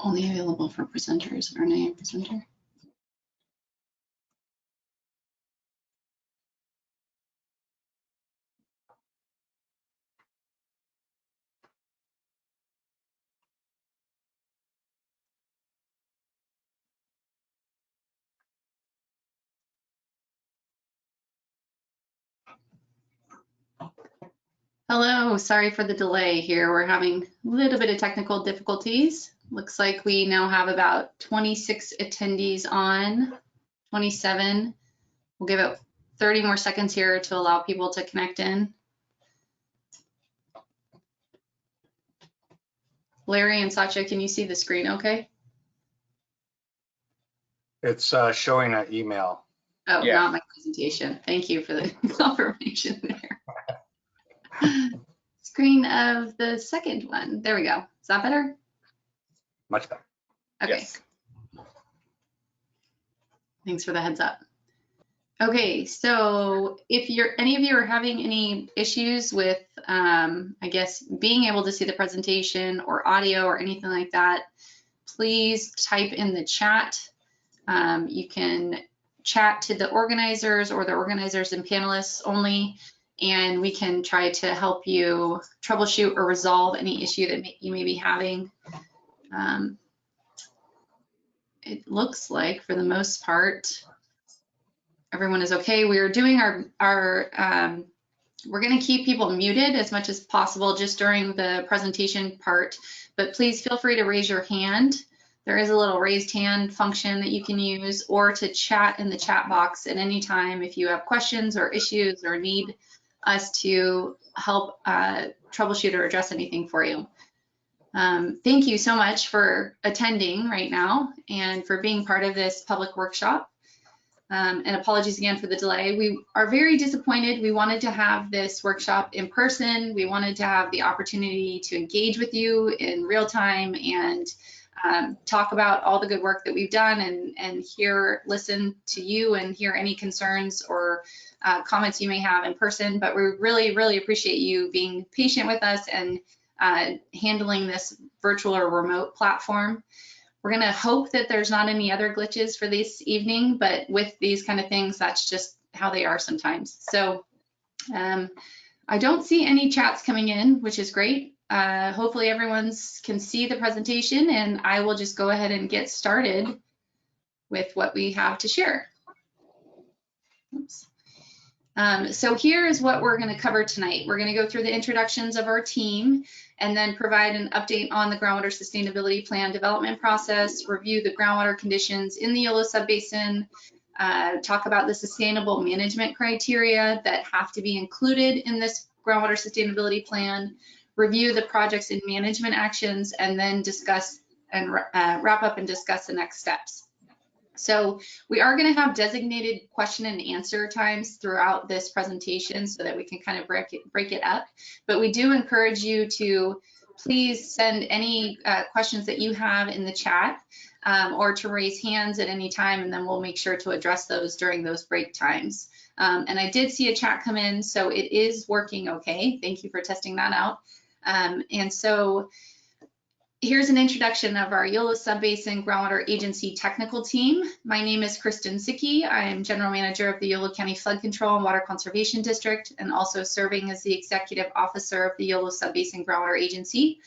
Only available for presenters. Aren't I a presenter? Hello, sorry for the delay here. We're having a little bit of technical difficulties. Looks like we now have about 26 attendees on, 27. We'll give it 30 more seconds here to allow people to connect in. Larry and Satya, can you see the screen okay? It's showing an email. Oh, yeah. Not my presentation. Thank you for the confirmation there. Screen of the second one. There we go. Is that better? Much better. Okay. Yes. Thanks for the heads up. Okay, so if any of you are having any issues with, I guess, being able to see the presentation or audio or anything like that, please type in the chat. You can chat to the organizers or the organizers and panelists only, and we can try to help you troubleshoot or resolve any issue that you may be having. It looks like, for the most part, everyone is okay. We are doing we're going to keep people muted as much as possible just during the presentation part, but please feel free to raise your hand. There is a little raised hand function that you can use, or to chat in the chat box at any time if you have questions or issues or need us to help troubleshoot or address anything for you. Thank you so much for attending right now and for being part of this public workshop. And apologies again for the delay. We are very disappointed. We wanted to have this workshop in person. We wanted to have the opportunity to engage with you in real time and talk about all the good work that we've done and listen to you and hear any concerns or comments you may have in person. But we really, really appreciate you being patient with us and handling this virtual or remote platform. We're going to hope that there's not any other glitches for this evening, but with these kind of things, that's just how they are sometimes. So I don't see any chats coming in, which is great. Hopefully everyone can see the presentation, and I will just go ahead and get started with what we have to share. Oops. So here is what we're going to cover tonight. We're going to go through the introductions of our team and then provide an update on the groundwater sustainability plan development process, review the groundwater conditions in the Yolo Subbasin, talk about the sustainable management criteria that have to be included in this groundwater sustainability plan, review the projects and management actions, and then discuss and wrap up and discuss the next steps. So we are going to have designated question and answer times throughout this presentation so that we can kind of break it up. But we do encourage you to please send any questions that you have in the chat or to raise hands at any time, and then we'll make sure to address those during those break times. And I did see a chat come in, so it is working okay. Thank you for testing that out. And so here's an introduction of our Yolo Subbasin Groundwater Agency technical team. My name is Kristen Sicki. I am General Manager of the Yolo County Flood Control and Water Conservation District, and also serving as the Executive Officer of the Yolo Subbasin Groundwater Agency.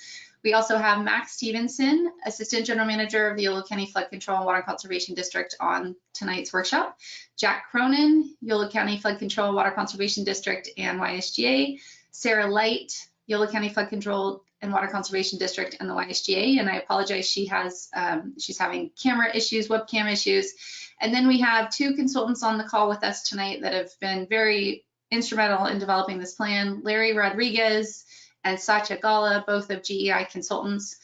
We also have Max Stevenson, Assistant General Manager of the Yolo County Flood Control and Water Conservation District, on tonight's workshop. Jack Cronin, Yolo County Flood Control and Water Conservation District and YSGA. Sarah Light, Yolo County Flood Control and Water Conservation District and the YSGA, and I apologize, she's having camera issues, webcam issues. And then we have two consultants on the call with us tonight that have been very instrumental in developing this plan, Larry Rodriguez and Satya Gala, both of GEI consultants.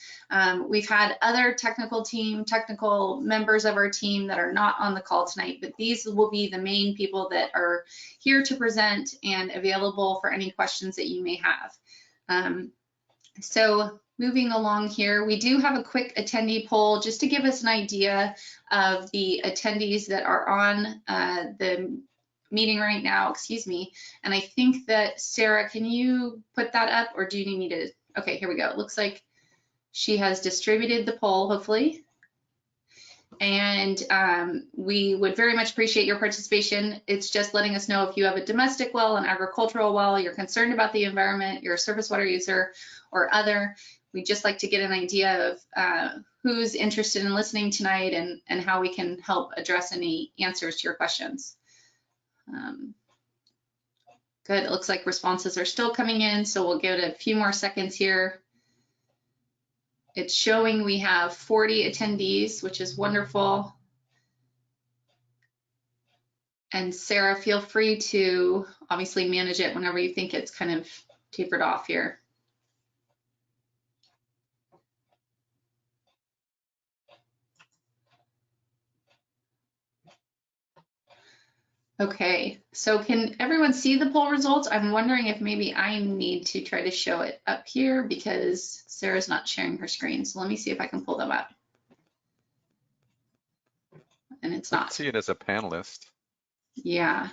We've had other technical members of our team that are not on the call tonight, but these will be the main people that are here to present and available for any questions that you may have. So moving along here, we do have a quick attendee poll just to give us an idea of the attendees that are on the meeting right now, excuse me. And I think that Sarah, can you put that up, or do you need me to? Okay, here we go. It looks like She has distributed the poll, hopefully. And we would very much appreciate your participation. It's just letting us know if you have a domestic well, an agricultural well, you're concerned about the environment, you're a surface water user or other. We'd just like to get an idea of who's interested in listening tonight and how we can help address any answers to your questions. Good, it looks like responses are still coming in, so we'll give it a few more seconds here. It's showing we have 40 attendees, which is wonderful. And Sarah, feel free to obviously manage it whenever you think it's kind of tapered off here. Okay, so can everyone see the poll results? I'm wondering if maybe I need to try to show it up here because Sarah's not sharing her screen. So let me see if I can pull them up. And it's not. I see it as a panelist. Yeah.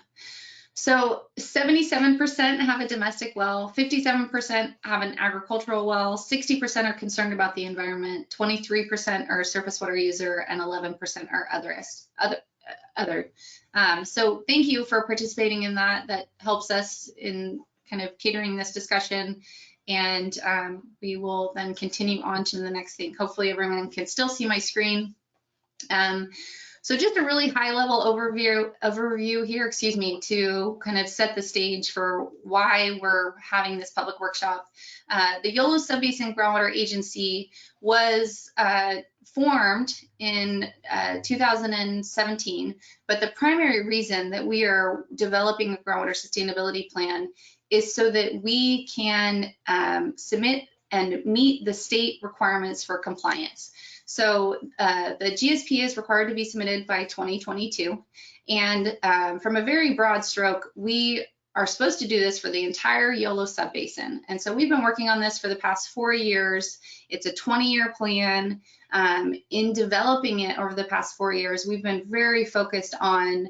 So 77% have a domestic well, 57% have an agricultural well, 60% are concerned about the environment, 23% are a surface water user, and 11% are other. So thank you for participating in that. That helps us in kind of catering this discussion. And we will then continue on to the next thing. Hopefully everyone can still see my screen. So just a really high level overview here, to kind of set the stage for why we're having this public workshop. The Yolo Subbasin Groundwater Agency was formed in 2017, but the primary reason that we are developing a groundwater sustainability plan is so that we can submit and meet the state requirements for compliance. So the GSP is required to be submitted by 2022. And from a very broad stroke, we are supposed to do this for the entire Yolo Subbasin. And so we've been working on this for the past 4 years. It's a 20-year plan. In developing it over the past 4 years, we've been very focused on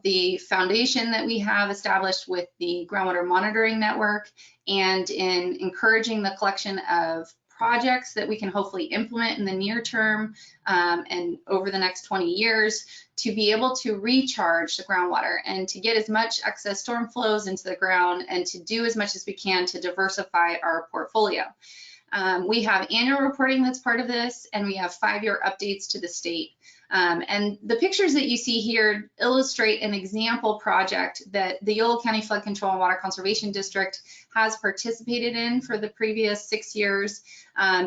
the foundation that we have established with the groundwater monitoring network and in encouraging the collection of projects that we can hopefully implement in the near term and over the next 20 years to be able to recharge the groundwater and to get as much excess storm flows into the ground and to do as much as we can to diversify our portfolio. We have annual reporting that's part of this, and we have 5-year updates to the state. And the pictures that you see here illustrate an example project that the Yolo County Flood Control and Water Conservation District has participated in for the previous 6 years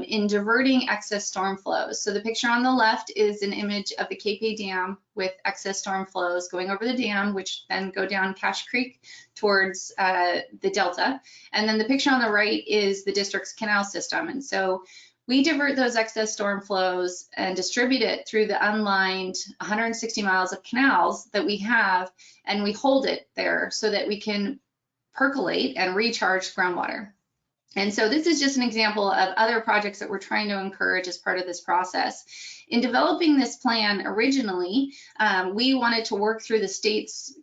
in diverting excess storm flows. So the picture on the left is an image of the Cape Dam with excess storm flows going over the dam, which then go down Cache Creek towards the Delta. And then the picture on the right is the district's canal system. And so we divert those excess storm flows and distribute it through the unlined 160 miles of canals that we have, and we hold it there so that we can percolate and recharge groundwater. And so this is just an example of other projects that we're trying to encourage as part of this process. In developing this plan originally, we wanted to work through the state's,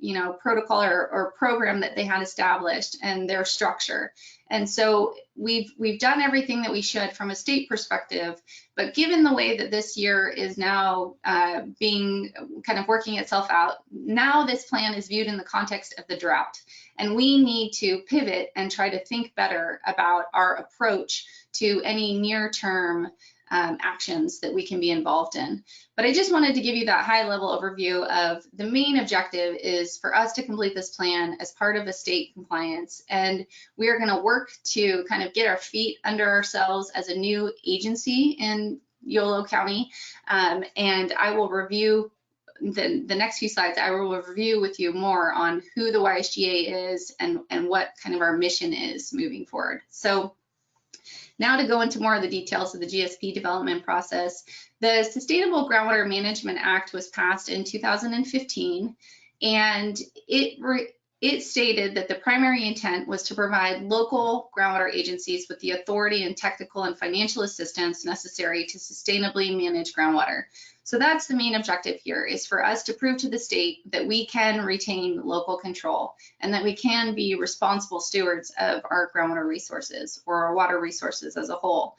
protocol or program that they had established and their structure. And so we've done everything that we should from a state perspective, but given the way that this year is now being kind of working itself out, now this plan is viewed in the context of the drought. And we need to pivot and try to think better about our approach to any near-term actions that we can be involved in. But I just wanted to give you that high-level overview of the main objective is for us to complete this plan as part of a state compliance. And we are going to work to kind of get our feet under ourselves as a new agency in Yolo County. And I will review the next few slides. I will review with you more on who the YSGA is and what kind of our mission is moving forward. So now to go into more of the details of the GSP development process. The Sustainable Groundwater Management Act was passed in 2015, and it it stated that the primary intent was to provide local groundwater agencies with the authority and technical and financial assistance necessary to sustainably manage groundwater. So that's the main objective here, is for us to prove to the state that we can retain local control and that we can be responsible stewards of our groundwater resources or our water resources as a whole.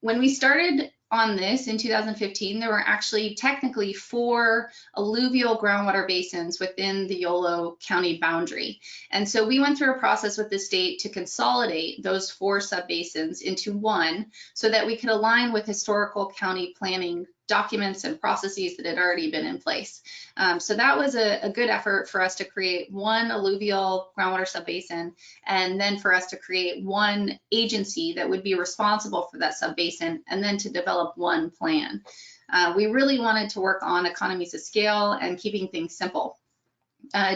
When we started on this in 2015, there were actually technically 4 alluvial groundwater basins within the Yolo County boundary. And so we went through a process with the state to consolidate those 4 subbasins into one so that we could align with historical county planning documents and processes that had already been in place. So that was a good effort for us to create one alluvial groundwater subbasin, and then for us to create one agency that would be responsible for that subbasin, and then to develop one plan. We really wanted to work on economies of scale and keeping things simple.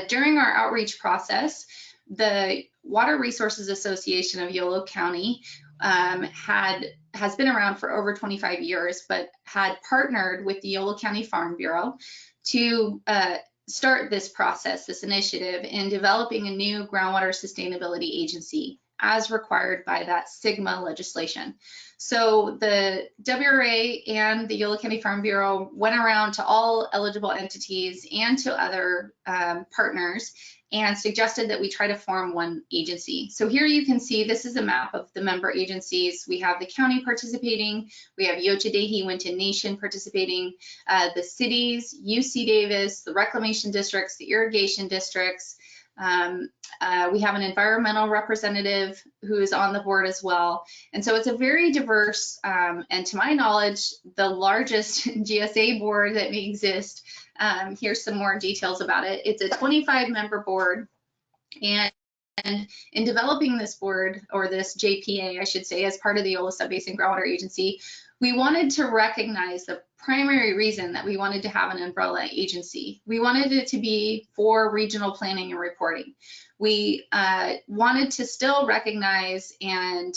During our outreach process, the Water Resources Association of Yolo County has been around for over 25 years, but had partnered with the Yolo County Farm Bureau to start this process, this initiative in developing a new groundwater sustainability agency as required by that SGMA legislation. So the WRA and the Yolo County Farm Bureau went around to all eligible entities and to other partners and suggested that we try to form one agency. So here you can see this is a map of the member agencies. We have the county participating, we have Yochadehi Winton Nation participating, the cities, UC Davis, the reclamation districts, the irrigation districts. We have an environmental representative who is on the board as well. And so it's a very diverse, and to my knowledge, the largest GSA board that may exist. Here's some more details about it. It's a 25-member board, and in developing this board, or this JPA, I should say, as part of the Yolo Subbasin Groundwater Agency, we wanted to recognize the primary reason that we wanted to have an umbrella agency. We wanted it to be for regional planning and reporting. We wanted to still recognize and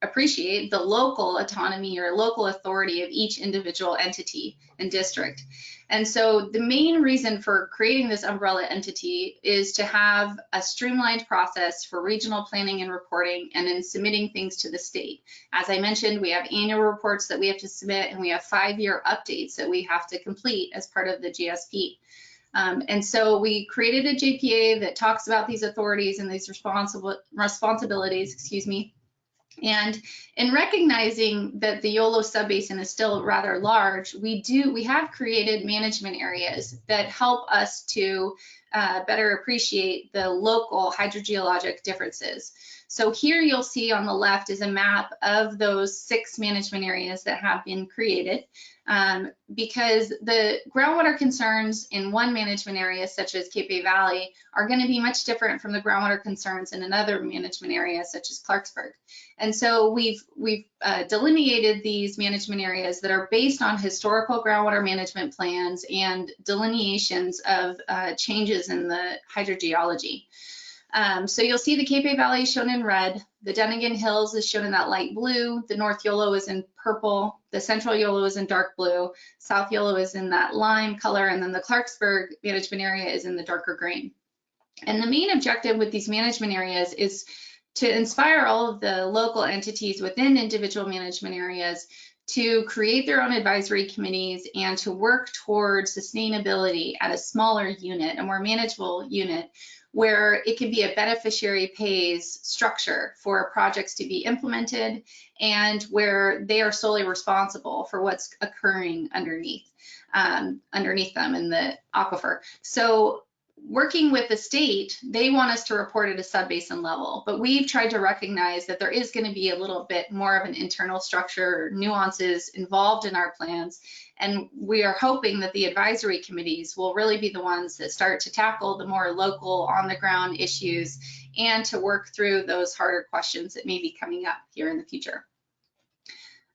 appreciate the local autonomy or local authority of each individual entity and district. And so the main reason for creating this umbrella entity is to have a streamlined process for regional planning and reporting and in submitting things to the state. As I mentioned, we have annual reports that we have to submit, and we have 5-year updates that we have to complete as part of the GSP. And so we created a JPA that talks about these authorities and these responsibilities, excuse me. And in recognizing that the Yolo subbasin is still rather large, we have created management areas that help us to better appreciate the local hydrogeologic differences. So here you'll see on the left is a map of those 6 management areas that have been created, because the groundwater concerns in one management area, such as Cape Valley, are going to be much different from the groundwater concerns in another management area, such as Clarksburg. And so we've delineated these management areas that are based on historical groundwater management plans and delineations of changes in the hydrogeology. So you'll see the Cape Valley shown in red, the Dunnigan Hills is shown in that light blue, the North Yolo is in purple, the Central Yolo is in dark blue, South Yolo is in that lime color, and then the Clarksburg management area is in the darker green. And the main objective with these management areas is to inspire all of the local entities within individual management areas to create their own advisory committees and to work towards sustainability at a smaller unit, a more manageable unit, where it can be a beneficiary pays structure for projects to be implemented and where they are solely responsible for what's occurring underneath them in the aquifer. So working with the state, they want us to report at a subbasin level, but we've tried to recognize that there is going to be a little bit more of an internal structure, nuances involved in our plans, and we are hoping that the advisory committees will really be the ones that start to tackle the more local, on-the-ground issues and to work through those harder questions that may be coming up here in the future.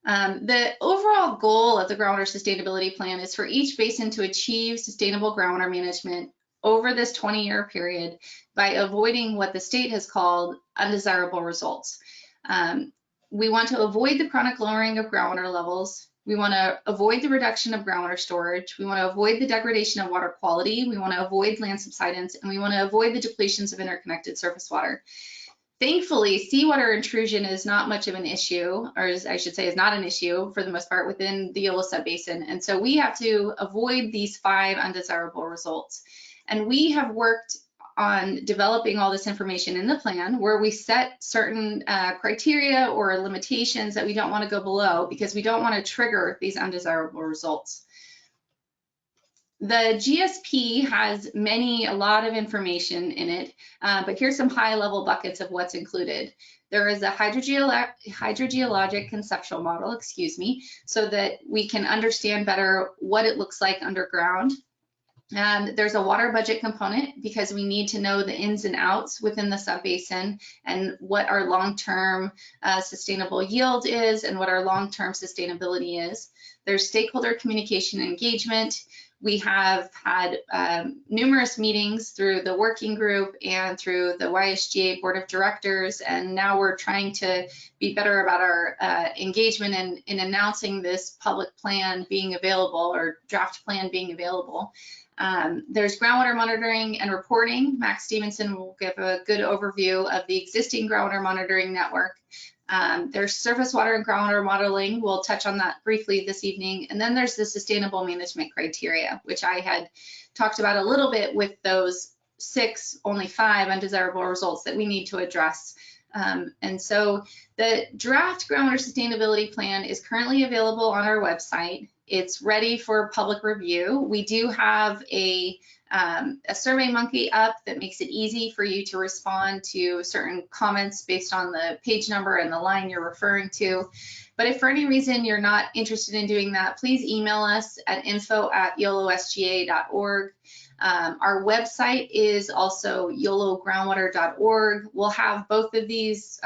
The overall goal of the groundwater sustainability plan is for each basin to achieve sustainable groundwater management over this 20-year period by avoiding what the state has called undesirable results. We want to avoid the chronic lowering of groundwater levels, We want to avoid the reduction of groundwater storage. We want to avoid the degradation of water quality. We want to avoid land subsidence, and we want to avoid the depletions of interconnected surface water. Thankfully, seawater intrusion is not much of an issue, or I should say is not an issue for the most part within the Yolo Subbasin. And so we have to avoid these 5 undesirable results. And we have worked on developing all this information in the plan where we set certain criteria or limitations that we don't want to go below because we don't want to trigger these undesirable results. The GSP has a lot of information in it, but here's some high-level buckets of what's included. There is a hydrogeologic conceptual model, so that we can understand better what it looks like underground. There's a water budget component because we need to know the ins and outs within the subbasin and what our long-term sustainable yield is and what our long-term sustainability is. There's stakeholder communication and engagement. We have had numerous meetings through the working group and through the YSGA board of directors, and now we're trying to be better about our engagement in announcing this public plan being available or draft plan being available. There's groundwater monitoring and reporting. Max Stevenson will give a good overview of the existing groundwater monitoring network. There's surface water and groundwater modeling. We'll touch on that briefly this evening. And then there's the sustainable management criteria, which I had talked about a little bit with those 6, only 5 undesirable results that we need to address. And so the draft groundwater sustainability plan is currently available on our website. It's ready for public review. We do have a SurveyMonkey up that makes it easy for you to respond to certain comments based on the page number and the line you're referring to. But if for any reason you're not interested in doing that, please email us at info@yolosga.org. Our website is also yologroundwater.org. We'll have both of these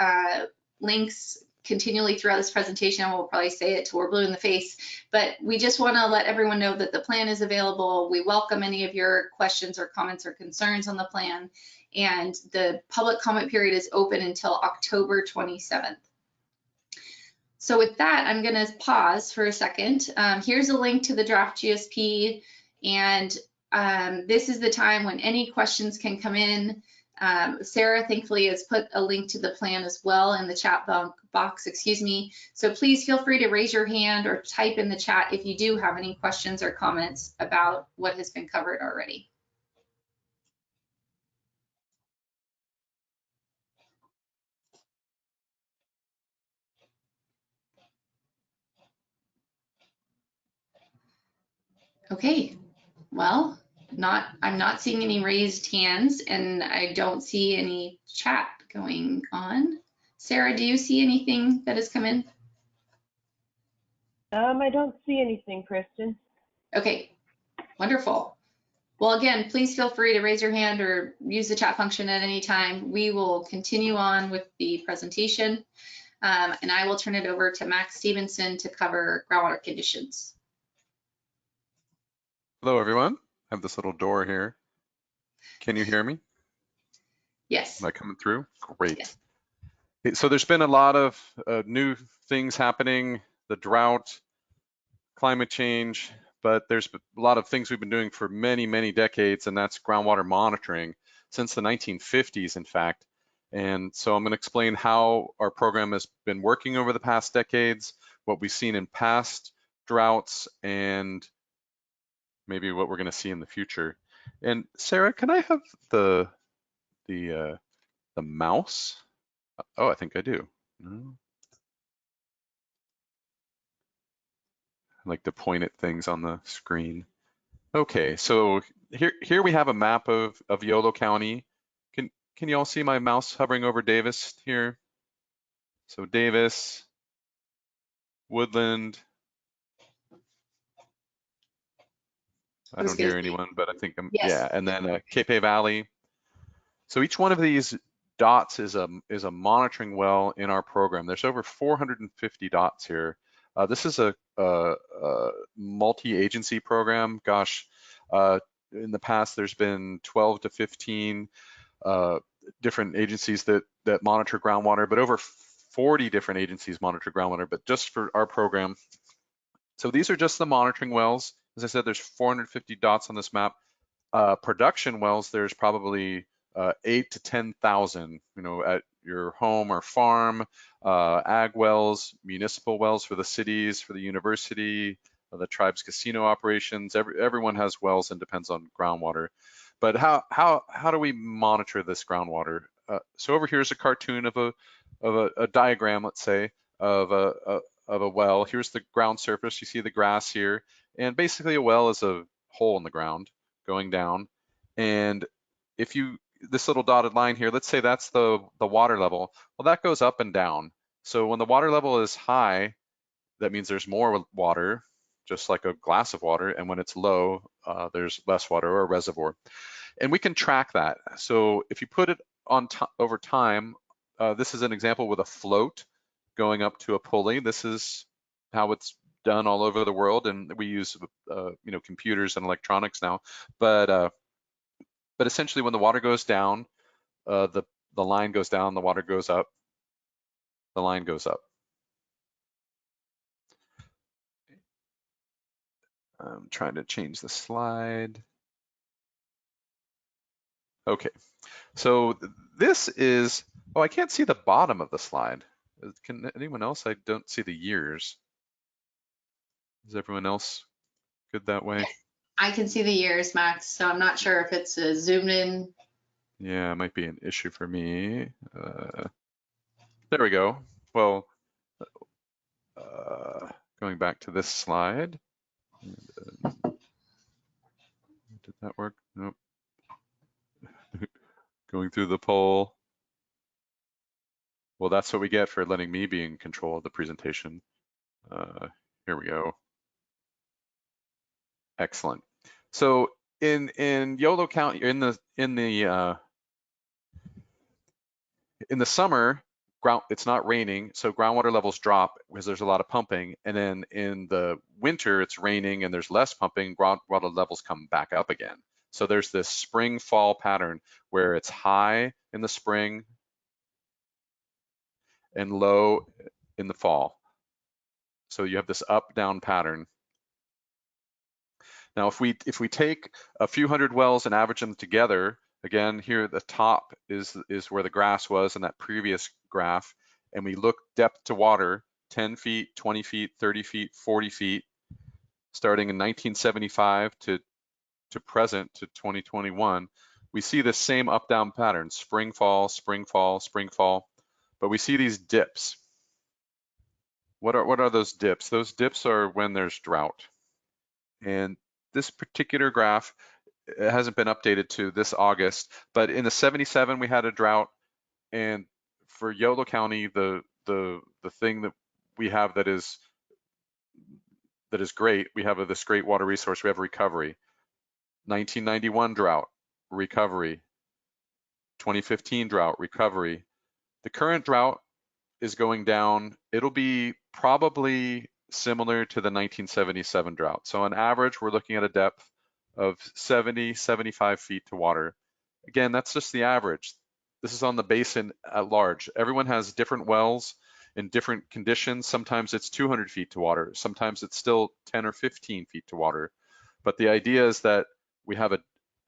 links continually throughout this presentation. We'll probably say it till we're blue in the face, but we just want to let everyone know that the plan is available. We welcome any of your questions or comments or concerns on the plan, and the public comment period is open until October 27th. So with that, I'm going to pause for a second. Here's a link to the draft GSP, and this is the time when any questions can come in. Sarah thankfully has put a link to the plan as well in the chat box, So please feel free to raise your hand or type in the chat if you do have any questions or comments about what has been covered already. Okay, well, I'm not seeing any raised hands, and I don't see any chat going on. Sarah, do you see anything that has come in? I don't see anything, Kristen. Okay, wonderful. Well, again, please feel free to raise your hand or use the chat function at any time. We will continue on with the presentation, and I will turn it over to Max Stevenson to cover groundwater conditions. Hello, everyone. I have this little door here. Can you hear me? Yes. Am I coming through? Great. Yes. So there's been a lot of new things happening, the drought, climate change, but there's a lot of things we've been doing for many, many decades, and that's groundwater monitoring since the 1950s, in fact. And so I'm going to explain how our program has been working over the past decades, what we've seen in past droughts, and maybe what we're going to see in the future. And Sarah, can I have the mouse? Oh, I think I do. No. I like to point at things on the screen. Okay, so here we have a map of Yolo County. Can you all see my mouse hovering over Davis here? So Davis, Woodland. I don't hear anyone, but I think yes. Yeah, and then Cape Valley. So each one of these dots is a monitoring well in our program. There's over 450 dots here. This is a multi-agency program. Gosh, in the past there's been 12 to 15 different agencies that monitor groundwater, but over 40 different agencies monitor groundwater. But just for our program, So these are just the monitoring wells. As I said, there's 450 dots on this map. Production wells, there's probably 8 to 10,000, at your home or farm, ag wells, municipal wells for the cities, for the university, the tribe's casino operations. Everyone has wells and depends on groundwater. But how do we monitor this groundwater? So over here is a cartoon of a diagram, let's say, of a well. Here's the ground surface. You see the grass here, and basically a well is a hole in the ground going down. And if this little dotted line here, let's say that's the water level. Well, that goes up and down. So when the water level is high, that means there's more water, just like a glass of water. And when it's low, there's less water, or a reservoir. And we can track that. So if you put it on over time, this is an example with a float going up to a pulley. This is how it's done all over the world, and we use computers and electronics now. But essentially, when the water goes down, the line goes down, the water goes up, the line goes up. I'm trying to change the slide. Okay, so this is, oh, I can't see the bottom of the slide. Can anyone else? I don't see the years. Is everyone else good that way? I can see the years, Max, so I'm not sure if it's zoomed in. Yeah, it might be an issue for me. There we go. Well, going back to this slide. Did that work? Nope. Going through the poll. Well, that's what we get for letting me be in control of the presentation. Here we go. Excellent. So in Yolo County, in the summer, it's not raining, so groundwater levels drop because there's a lot of pumping. And then in the winter, it's raining and there's less pumping, groundwater levels come back up again. So there's this spring-fall pattern where it's high in the spring and low in the fall. So you have this up-down pattern. Now, if we take a few hundred wells and average them together, again, here at the top is where the grass was in that previous graph, and we look depth to water, 10 feet, 20 feet, 30 feet, 40 feet, starting in 1975 to present to 2021, we see the same up-down pattern, spring, fall, spring, fall, spring, fall, but we see these dips. What are those dips? Those dips are when there's drought. And this particular graph, it hasn't been updated to this August, but in the 77 we had a drought, and for Yolo County, the thing that we have that is great, we have this great water resource, we have recovery. 1991 drought, recovery. 2015 drought, recovery. The current drought is going down. It'll be probably similar to the 1977 drought. So on average, we're looking at a depth of 70, 75 feet to water. Again, that's just the average. This is on the basin at large. Everyone has different wells in different conditions. Sometimes it's 200 feet to water. Sometimes it's still 10 or 15 feet to water. But the idea is that we have a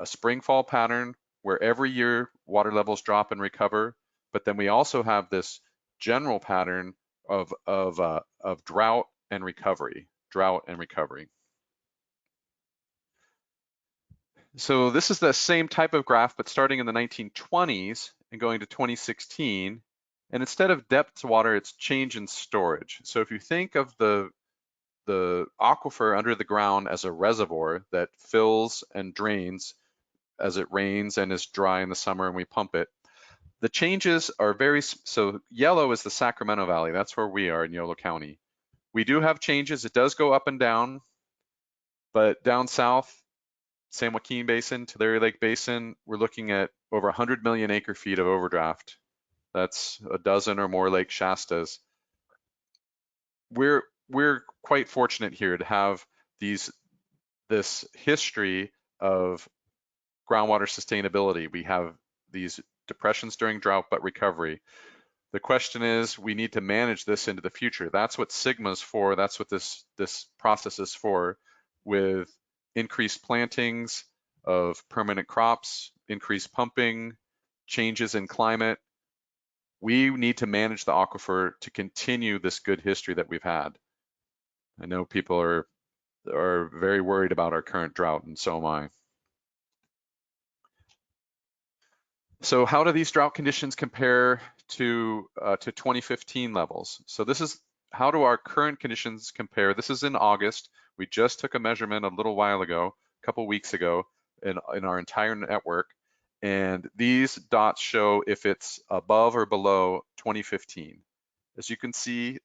spring-fall pattern where every year water levels drop and recover, but then we also have this general pattern of drought and recovery, So this is the same type of graph, but starting in the 1920s and going to 2016. And instead of depth to water, it's change in storage. So if you think of the aquifer under the ground as a reservoir that fills and drains as it rains and is dry in the summer and we pump it, the changes are so yellow is the Sacramento Valley. That's where we are in Yolo County. We do have changes. It does go up and down, but down south, San Joaquin Basin, Tulare Lake Basin, we're looking at over 100 million acre feet of overdraft. That's a dozen or more Lake Shastas. We're quite fortunate here to have this history of groundwater sustainability. We have these depressions during drought, but recovery. The question is, we need to manage this into the future. That's what Sigma's for. That's what this process is for, with increased plantings of permanent crops, increased pumping, changes in climate. We need to manage the aquifer to continue this good history that we've had. I know people are very worried about our current drought, and so am I. So how do these drought conditions compare to 2015 levels? So this is, how do our current conditions compare? This is in August. We just took a measurement a little while ago, a couple weeks ago, in our entire network. And these dots show if it's above or below 2015. As you can see,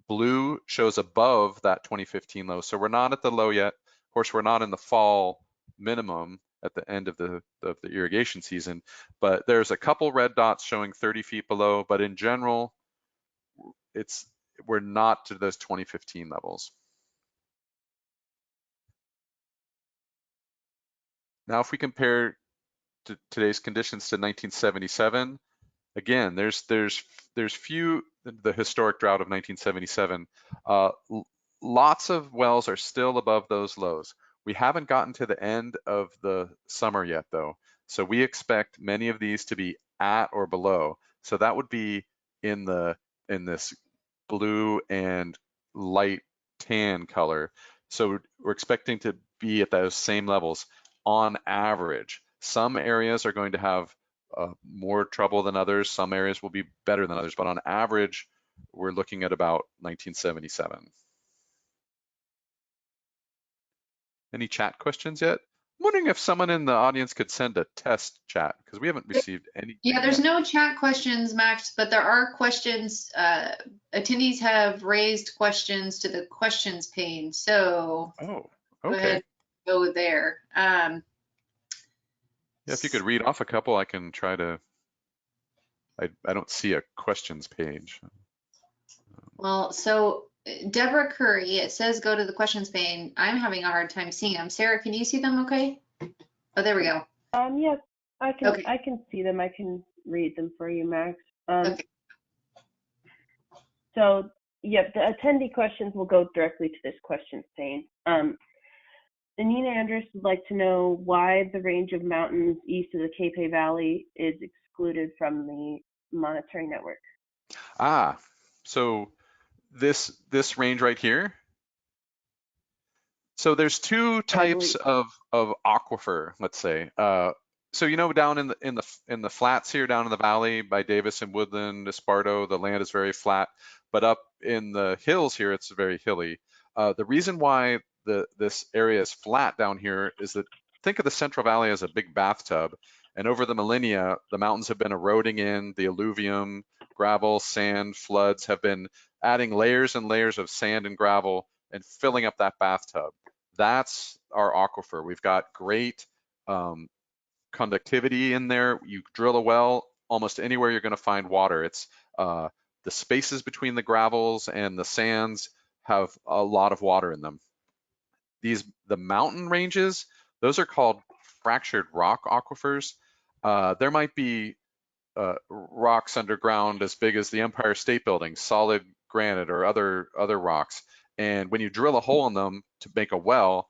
blue shows above that 2015 low. So we're not at the low yet. Of course, we're not in the fall minimum at the end of the irrigation season, but there's a couple red dots showing 30 feet below, but in general, we're not to those 2015 levels. Now, if we compare to today's conditions to 1977, again, there's few, the historic drought of 1977, lots of wells are still above those lows. We haven't gotten to the end of the summer yet, though. So we expect many of these to be at or below. So that would be in this blue and light tan color. So we're expecting to be at those same levels on average. Some areas are going to have more trouble than others. Some areas will be better than others, but on average, we're looking at about 1977. Any chat questions yet? I'm wondering if someone in the audience could send a test chat, because we haven't received any. Yeah, there's no chat questions, Max, but there are questions. Attendees have raised questions to the questions pane. So Oh, go okay. ahead, go there. Yeah, if you could read off a couple, I can try to. I don't see a questions page. Well, so Deborah Curry, it says go to the questions pane. I'm having a hard time seeing them. Sarah, can you see them okay? Oh, there we go. Yes, I can. Okay. I can see them. I can read them for you, Max. Okay. So, yep, the attendee questions will go directly to this questions pane. Anina Andrus would like to know why the range of mountains east of the Capay Valley is excluded from the monitoring network. Ah, so this range right here. So there's two types of aquifer, let's say. So you know, down in the flats here, down in the valley by Davis and Woodland, Esparto, the land is very flat, but up in the hills here, it's very hilly. The reason why this area is flat down here is that, think of the Central Valley as a big bathtub, and over the millennia, the mountains have been eroding in, the alluvium, gravel, sand, floods have been adding layers and layers of sand and gravel and filling up that bathtub. That's our aquifer. We've got great conductivity in there. You drill a well, almost anywhere you're going to find water. It's the spaces between the gravels and the sands have a lot of water in them. The mountain ranges, those are called fractured rock aquifers. There might be rocks underground as big as the Empire State Building, solid granite or other rocks. And when you drill a hole in them to make a well,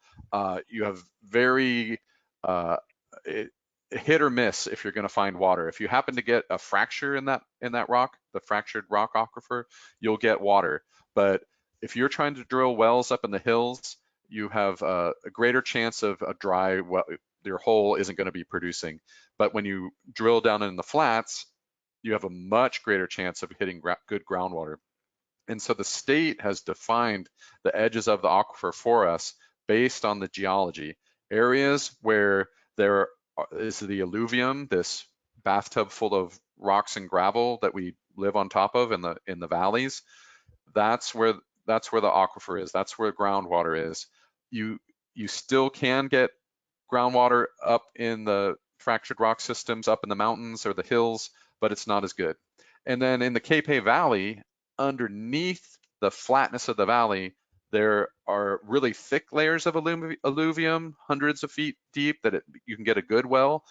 you have very hit or miss if you're going to find water. If you happen to get a fracture in that rock, the fractured rock aquifer, you'll get water. But if you're trying to drill wells up in the hills, you have a greater chance of a dry well. Your hole isn't going to be producing. But when you drill down in the flats, you have a much greater chance of hitting good groundwater. And so the state has defined the edges of the aquifer for us based on the geology. Areas where there is the alluvium, this bathtub full of rocks and gravel that we live on top of in the valleys, that's where the aquifer is. That's where groundwater is. You still can get groundwater up in the fractured rock systems, up in the mountains or the hills, but it's not as good. And then in the Capay Valley, underneath the flatness of the valley, there are really thick layers of alluvium, hundreds of feet deep, that you can get a good well.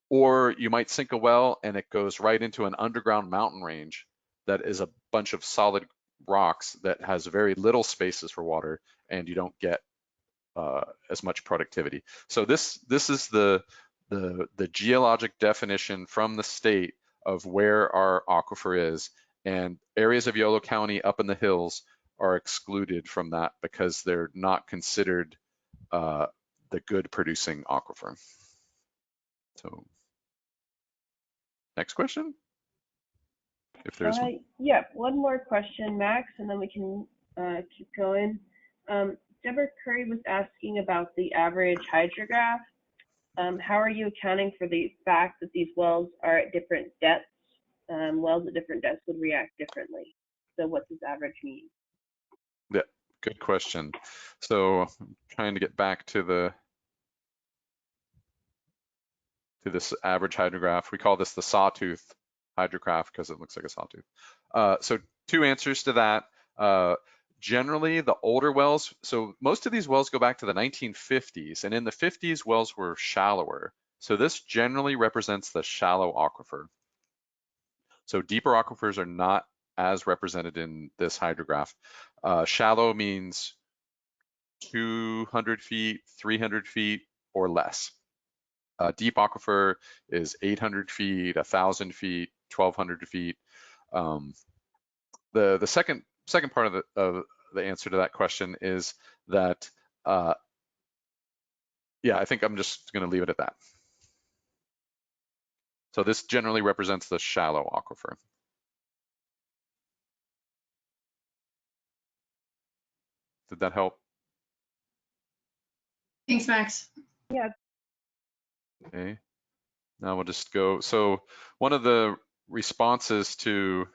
Or you might sink a well and it goes right into an underground mountain range that is a bunch of solid rocks that has very little spaces for water, and you don't get as much productivity. So this is the geologic definition from the state of where our aquifer is, and areas of Yolo County up in the hills are excluded from that because they're not considered the good producing aquifer. So next question, if there's one. Yeah, one more question, Max, and then we can keep going. Deborah Curry was asking about the average hydrograph. How are you accounting for the fact that these wells are at different depths? Wells at different depths would react differently. So what does average mean? Yeah, good question. So I'm trying to get back to this average hydrograph. We call this the sawtooth hydrograph because it looks like a sawtooth. So two answers to that. Generally, the older wells, so most of these wells go back to the 1950s, and in the 50s, wells were shallower. So this generally represents the shallow aquifer. So deeper aquifers are not as represented in this hydrograph. Shallow means 200 feet, 300 feet, or less. Deep aquifer is 800 feet, 1,000 feet, 1,200 feet. The second part of the answer to that question is that, yeah, I think I'm just going to leave it at that. So this generally represents the shallow aquifer. Did that help? Thanks, Max. Yeah. Okay. Now we'll just go. So one of the responses to,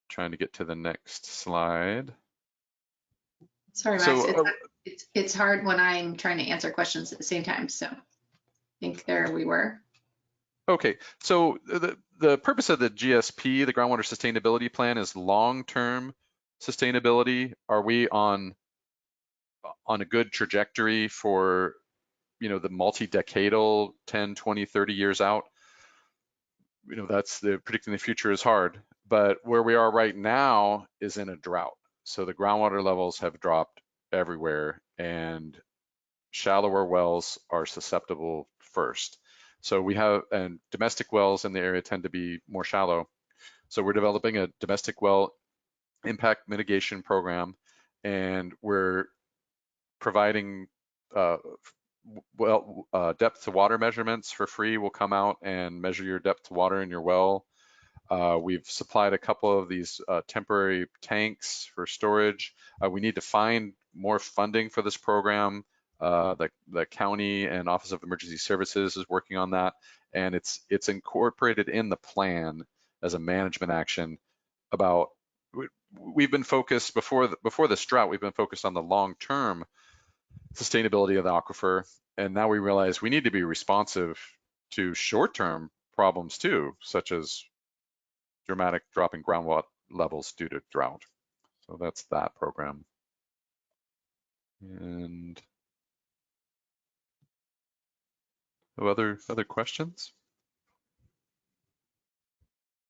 trying to get to the next slide. Sorry, Max. So, It's hard when I'm trying to answer questions at the same time. So I think there we were. okay, so the purpose of the GSP, the Groundwater Sustainability Plan, is long-term sustainability. Are we on a good trajectory for, you know, the multi-decadal 10, 20, 30 years out? You know, that's predicting the future is hard, but where we are right now is in a drought. So the groundwater levels have dropped everywhere, and shallower wells are susceptible first. So we have, and domestic wells in the area tend to be more shallow. So we're developing a domestic well impact mitigation program, and we're providing depth to water measurements for free. We'll come out and measure your depth to water in your well. We've supplied a couple of these temporary tanks for storage. We need to find more funding for this program. The county and Office of Emergency Services is working on that, and it's incorporated in the plan as a management action. About, we've been focused before this drought, we've been focused on the long-term sustainability of the aquifer, and now we realize we need to be responsive to short-term problems too, such as dramatic drop in groundwater levels due to drought. So that's that program. And other questions?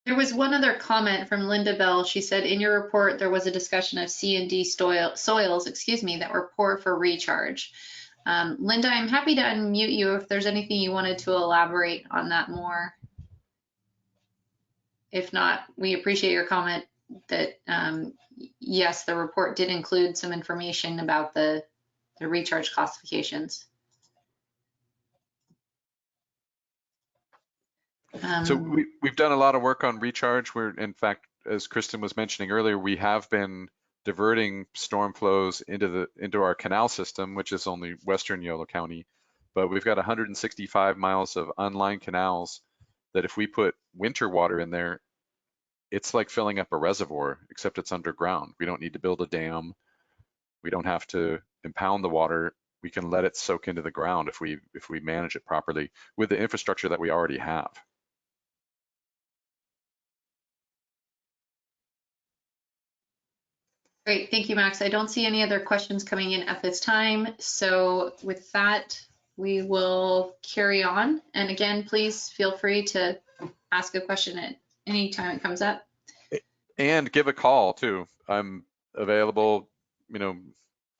There was one other comment from Linda Bell. She said, in your report, there was a discussion of C and D soils, that were poor for recharge. Linda, I'm happy to unmute you if there's anything you wanted to elaborate on that more. If not, we appreciate your comment that, yes, the report did include some information about the recharge classifications. So we've done a lot of work on recharge. We're, in fact, as Kristen was mentioning earlier, we have been diverting storm flows into our canal system, which is only western Yolo County. But we've got 165 miles of unlined canals that if we put winter water in there, it's like filling up a reservoir, except it's underground. We don't need to build a dam. We don't have to impound the water. We can let it soak into the ground if we manage it properly with the infrastructure that we already have. Great, thank you, Max. I don't see any other questions coming in at this time. So with that, we will carry on. And again, please feel free to ask a question at any time it comes up. And give a call too. I'm available, you know,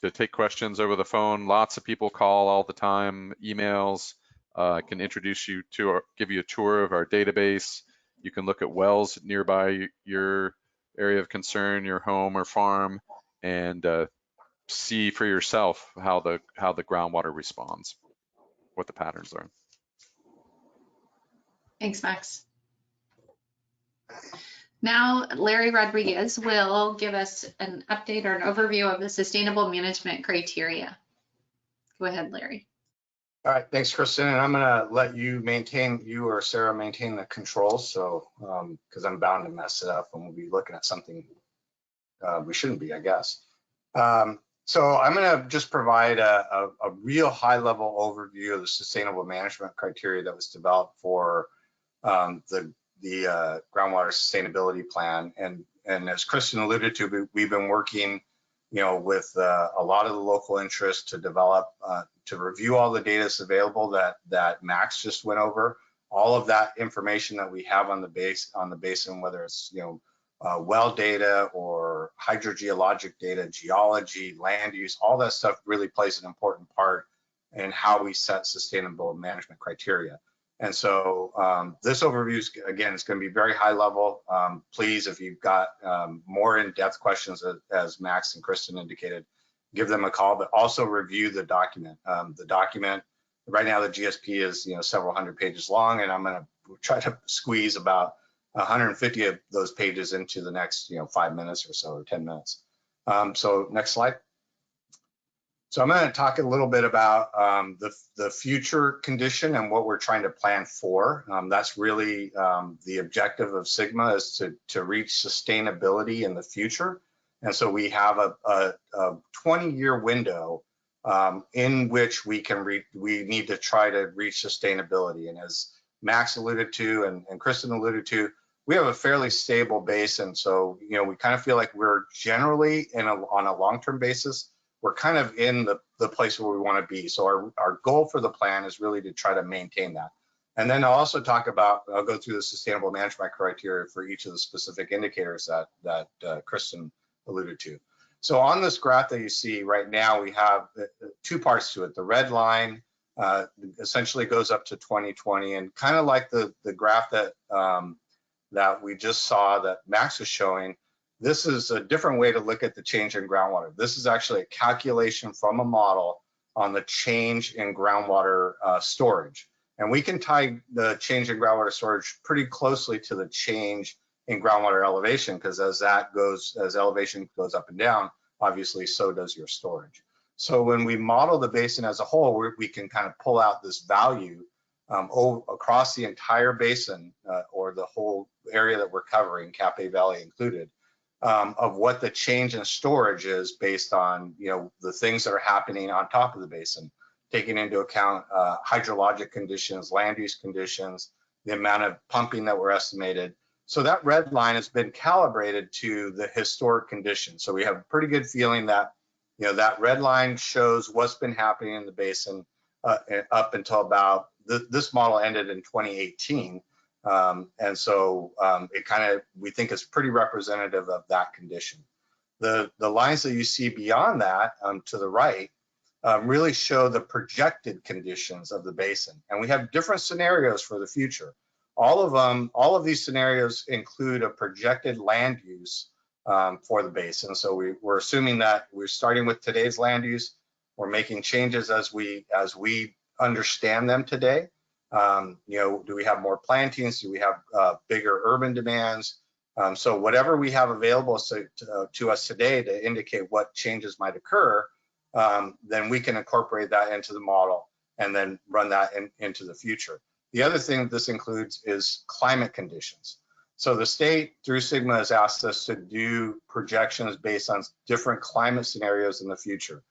to take questions over the phone. Lots of people call all the time, emails. I can introduce you to or give you a tour of our database. You can look at wells nearby your area of concern, your home or farm, and see for yourself how the groundwater responds, what the patterns are. Thanks, Max. Now, Larry Rodriguez will give us an update or an overview of the sustainable management criteria. Go ahead, Larry. All right, thanks, Kristen. And I'm gonna let you or Sarah maintain the controls. So, because I'm bound to mess it up and we'll be looking at something we shouldn't be, I guess. So I'm gonna just provide a real high level overview of the sustainable management criteria that was developed for the groundwater sustainability plan. And as Kristen alluded to, we've been working, with a lot of the local interests to develop, to review all the data that's available that Max just went over. All of that information that we have on the basin, whether it's well data or hydrogeologic data, geology, land use, all that stuff really plays an important part in how we set sustainable management criteria. And so this overview, again, is going to be very high level. Please, if you've got more in-depth questions, as Max and Kristen indicated, give them a call, but also review the document. The document, right now the GSP is several hundred pages long, and I'm going to try to squeeze about 150 of those pages into the next 5 minutes or so, or 10 minutes. So next slide. So I'm going to talk a little bit about the future condition and what we're trying to plan for. That's really the objective of Sigma, is to reach sustainability in the future. And so we have a 20-year window in which we need to try to reach sustainability. And as Max alluded to and Kristen alluded to, we have a fairly stable basin. So we kind of feel like we're generally on a long-term basis, we're kind of in the place where we want to be. So our goal for the plan is really to try to maintain that. And then I'll also talk about, I'll go through the sustainable management criteria for each of the specific indicators that Kristen alluded to. So on this graph that you see right now, we have two parts to it. The red line essentially goes up to 2020, and kind of like the graph that we just saw that Max was showing, this is a different way to look at the change in groundwater. This is actually a calculation from a model on the change in groundwater storage. And we can tie the change in groundwater storage pretty closely to the change in groundwater elevation, because as elevation goes up and down, obviously so does your storage. So when we model the basin as a whole, we can kind of pull out this value across the entire basin or the whole area that we're covering, Capay Valley included, of what the change in storage is based on the things that are happening on top of the basin, taking into account hydrologic conditions, land use conditions, the amount of pumping that were estimated. So that red line has been calibrated to the historic conditions. So we have a pretty good feeling that that red line shows what's been happening in the basin up until about this model ended in 2018. And so we think it's pretty representative of that condition. The lines that you see beyond that to the right really show the projected conditions of the basin. And we have different scenarios for the future. All of these scenarios include a projected land use for the basin. So we're assuming that we're starting with today's land use. We're making changes as we understand them today. Do we have more plantings? Do we have bigger urban demands? So whatever we have available to us today to indicate what changes might occur, then we can incorporate that into the model and then run that into the future. The other thing that this includes is climate conditions. So the state, through Sigma, has asked us to do projections based on different climate scenarios in the future.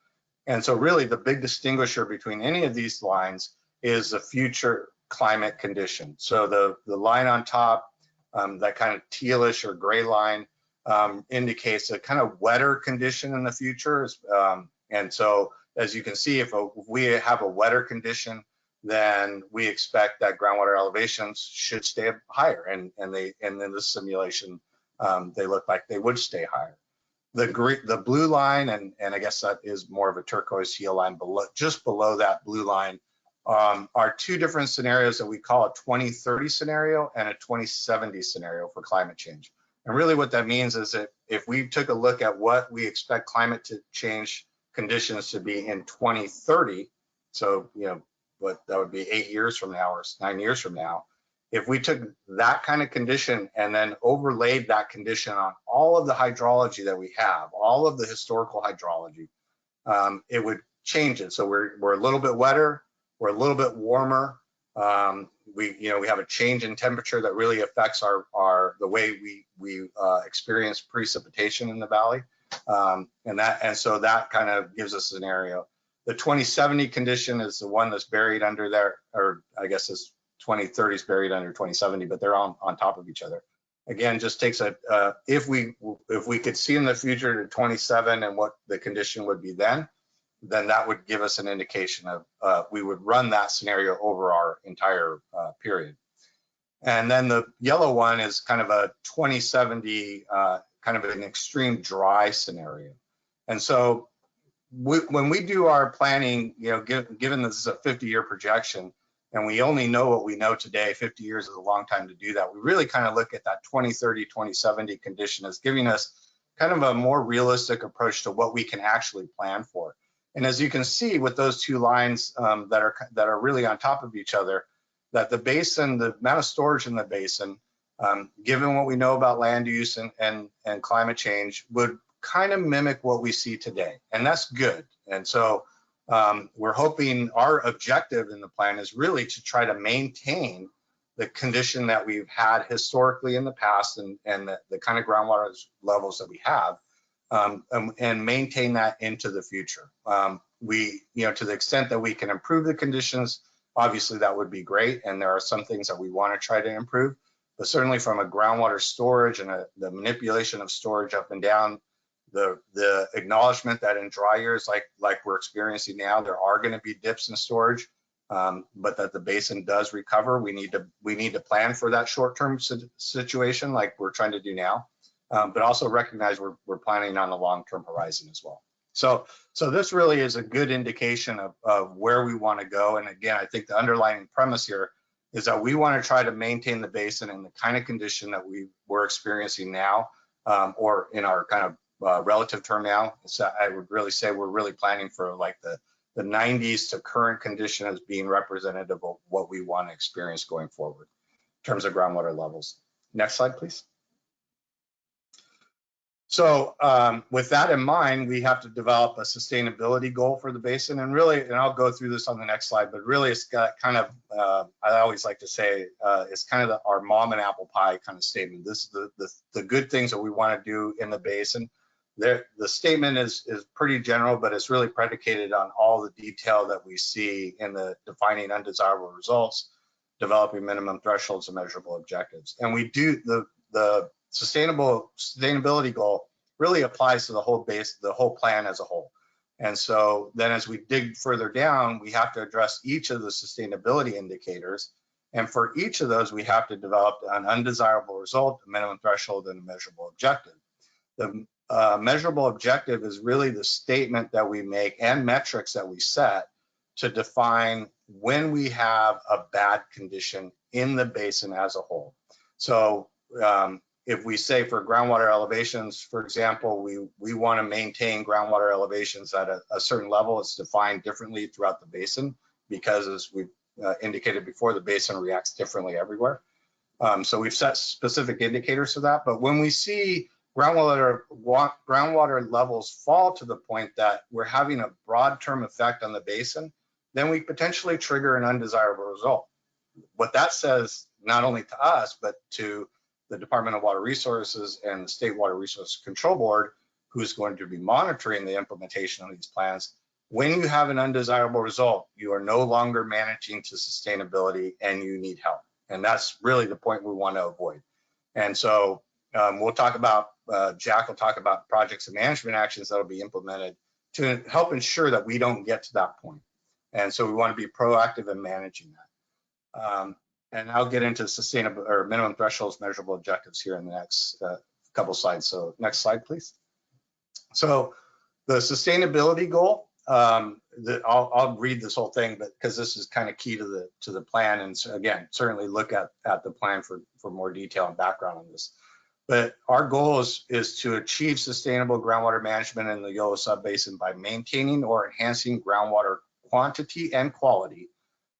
And so really the big distinguisher between any of these lines is the future climate condition. So the line on top, that kind of tealish or gray line, indicates a kind of wetter condition in the future. And so as you can see, if we have a wetter condition, then we expect that groundwater elevations should stay higher, and in this simulation, they look like they would stay higher. The blue line, and I guess that is more of a turquoise teal line just below that blue line, are two different scenarios that we call a 2030 scenario and a 2070 scenario for climate change. And really what that means is that if we took a look at what we expect climate change conditions to be in 2030, so, what that would be 8 years from now or 9 years from now, if we took that kind of condition and then overlaid that condition on all of the hydrology that we have, all of the historical hydrology, it would change it. So we're a little bit wetter, we're a little bit warmer. We have a change in temperature that really affects the way we experience precipitation in the valley, and so that kind of gives us a scenario. The 2070 condition is the one that's buried under there, or I guess it's 2030 is buried under 2070, but they're on top of each other. Again, just takes if we could see in the future to 27 and what the condition would be then that would give us an indication of we would run that scenario over our entire period. And then the yellow one is kind of a 2070, kind of an extreme dry scenario. And so when we do our planning, given this is a 50-year projection, and we only know what we know today, 50 years is a long time to do that. We really kind of look at that 2030, 2070 condition as giving us kind of a more realistic approach to what we can actually plan for. And as you can see with those two lines that are really on top of each other, that the basin, the amount of storage in the basin, given what we know about land use and climate change, would kind of mimic what we see today. And that's good. And so we're hoping our objective in the plan is really to try to maintain the condition that we've had historically in the past and the kind of groundwater levels that we have, and maintain that into the future. To the extent that we can improve the conditions, obviously that would be great. And there are some things that we want to try to improve, but certainly from a groundwater storage and the manipulation of storage up and down, the acknowledgement that in dry years like we're experiencing now, there are going to be dips in storage, but that the basin does recover. We need to plan for that short-term situation like we're trying to do now, but also recognize we're planning on the long-term horizon as well. So this really is a good indication of where we want to go. And again, I think the underlying premise here is that we want to try to maintain the basin in the kind of condition that we're experiencing now, or in our kind of relative term now. So I would really say we're really planning for like the 90s to current condition as being representative of what we want to experience going forward in terms of groundwater levels. Next slide, please. So with that in mind, we have to develop a sustainability goal for the basin, and I'll go through this on the next slide, but really it's got kind of, I always like to say, it's kind of our mom and apple pie kind of statement. This is the good things that we want to do in the basin. The statement is pretty general, but it's really predicated on all the detail that we see in the defining undesirable results, developing minimum thresholds and measurable objectives. And we do the sustainability goal really applies to the whole plan as a whole. And so then as we dig further down, we have to address each of the sustainability indicators. And for each of those, we have to develop an undesirable result, a minimum threshold, and a measurable objective. The measurable objective is really the statement that we make and metrics that we set to define when we have a bad condition in the basin as a whole. So if we say for groundwater elevations, for example, we want to maintain groundwater elevations at a certain level. It's defined differently throughout the basin because, as we've indicated before, the basin reacts differently everywhere. So we've set specific indicators for that. But when we see groundwater levels fall to the point that we're having a broad term effect on the basin, then we potentially trigger an undesirable result. What that says, not only to us, but to the Department of Water Resources and the State Water Resources Control Board, who is going to be monitoring the implementation of these plans, when you have an undesirable result, you are no longer managing to sustainability and you need help. And that's really the point we want to avoid. And so we'll talk about, Jack will talk about projects and management actions that will be implemented to help ensure that we don't get to that point. And so we want to be proactive in managing that. And I'll get into sustainable or minimum thresholds, measurable objectives here in the next couple slides. So next slide, please. So the sustainability goal, I'll read this whole thing, but because this is kind of key to the plan. And so again, certainly look at the plan for more detail and background on this. But our goal is to achieve sustainable groundwater management in the Yolo Subbasin by maintaining or enhancing groundwater quantity and quality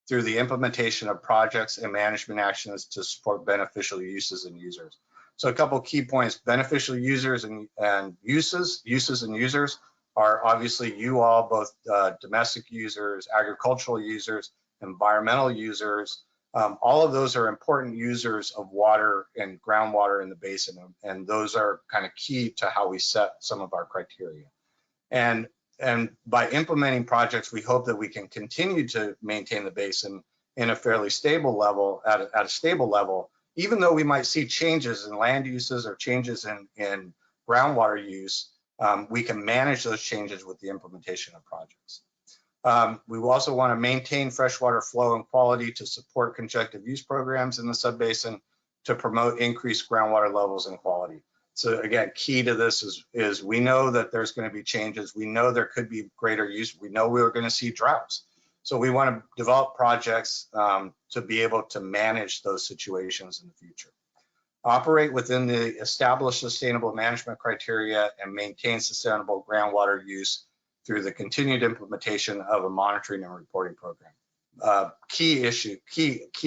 through the implementation of projects and management actions to support beneficial uses and users. So a couple key points: beneficial users and uses and users are obviously you all, both domestic users, agricultural users, environmental users. All of those are important users of water and groundwater in the basin, and those are kind of key to how we set some of our criteria. And by implementing projects, we hope that we can continue to maintain the basin in a fairly stable level, at a stable level, even though we might see changes in land uses or changes in groundwater use. We can manage those changes with the implementation of projects. We also want to maintain freshwater flow and quality to support conjunctive use programs in the subbasin to promote increased groundwater levels and quality. So again, key to this is we know that there's going to be changes. We know there could be greater use. We know we're going to see droughts. So we want to develop projects to be able to manage those situations in the future. Operate within the established sustainable management criteria and maintain sustainable groundwater use through the continued implementation of a monitoring and reporting program. Key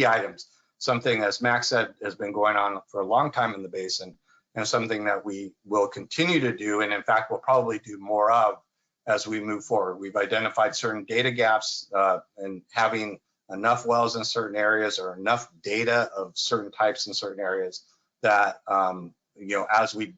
items, something, as Max said, has been going on for a long time in the basin, and something that we will continue to do, and in fact, we'll probably do more of as we move forward. We've identified certain data gaps and having enough wells in certain areas or enough data of certain types in certain areas that, as we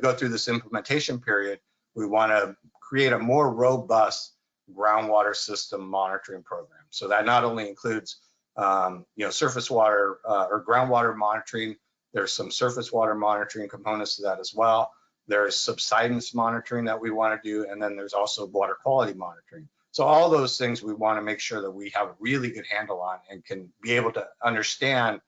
go through this implementation period, we want to create a more robust groundwater system monitoring program. So that not only includes, surface water or groundwater monitoring. There's some surface water monitoring components to that as well. There's subsidence monitoring that we want to do, and then there's also water quality monitoring. So all those things we want to make sure that we have a really good handle on and can be able to understand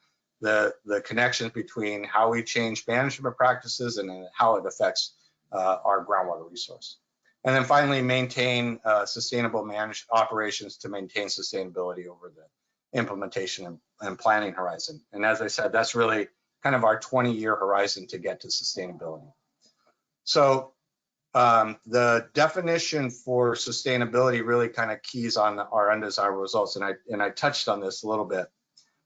the connections between how we change management practices and how it affects our groundwater resource. And then finally, maintain sustainable managed operations to maintain sustainability over the implementation and planning horizon. And as I said, that's really kind of our 20-year horizon to get to sustainability. So the definition for sustainability really kind of keys on our undesirable results. And I touched on this a little bit,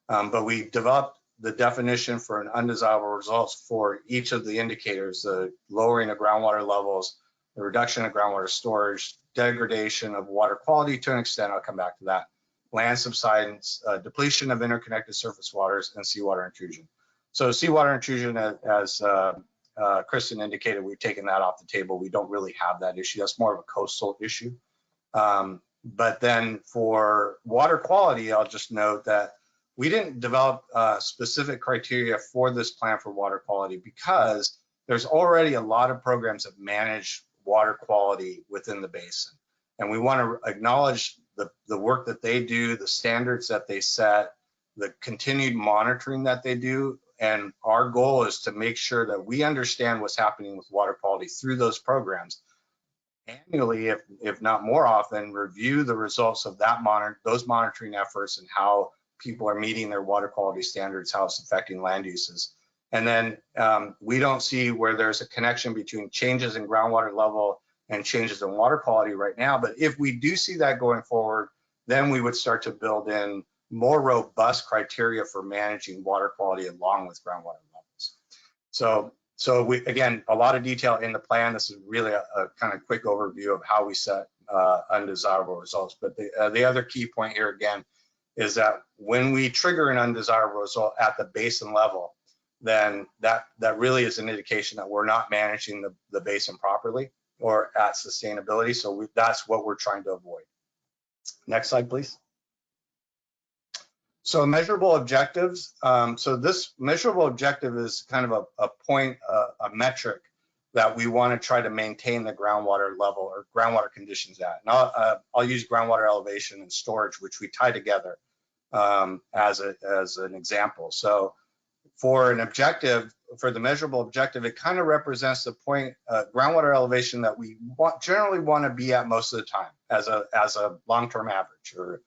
but we developed the definition for an undesirable results for each of the indicators: the lowering of groundwater levels, the reduction of groundwater storage, degradation of water quality to an extent, I'll come back to that, land subsidence, depletion of interconnected surface waters, and seawater intrusion. So seawater intrusion, as Kristen indicated, we've taken that off the table. We don't really have that issue. That's more of a coastal issue. But then for water quality, I'll just note that we didn't develop specific criteria for this plan for water quality because there's already a lot of programs that manage water quality within the basin. And we want to acknowledge the work that they do, the standards that they set, the continued monitoring that they do. And our goal is to make sure that we understand what's happening with water quality through those programs. Annually, if not more often, review the results of those monitoring efforts and how people are meeting their water quality standards, how it's affecting land uses. And then we don't see where there's a connection between changes in groundwater level and changes in water quality right now. But if we do see that going forward, then we would start to build in more robust criteria for managing water quality along with groundwater levels. So we, again, a lot of detail in the plan. This is really a kind of quick overview of how we set undesirable results. But the other key point here, again, is that when we trigger an undesirable result at the basin level, then that really is an indication that we're not managing the basin properly or at sustainability. So that's what we're trying to avoid. Next slide, please. So measurable objectives. So this measurable objective is kind of a point, a metric that we want to try to maintain the groundwater level or groundwater conditions at. And I'll use groundwater elevation and storage, which we tie together as an example. So for an objective, for the measurable objective, it kind of represents the point, groundwater elevation that we generally want to be at most of the time as a long-term average, or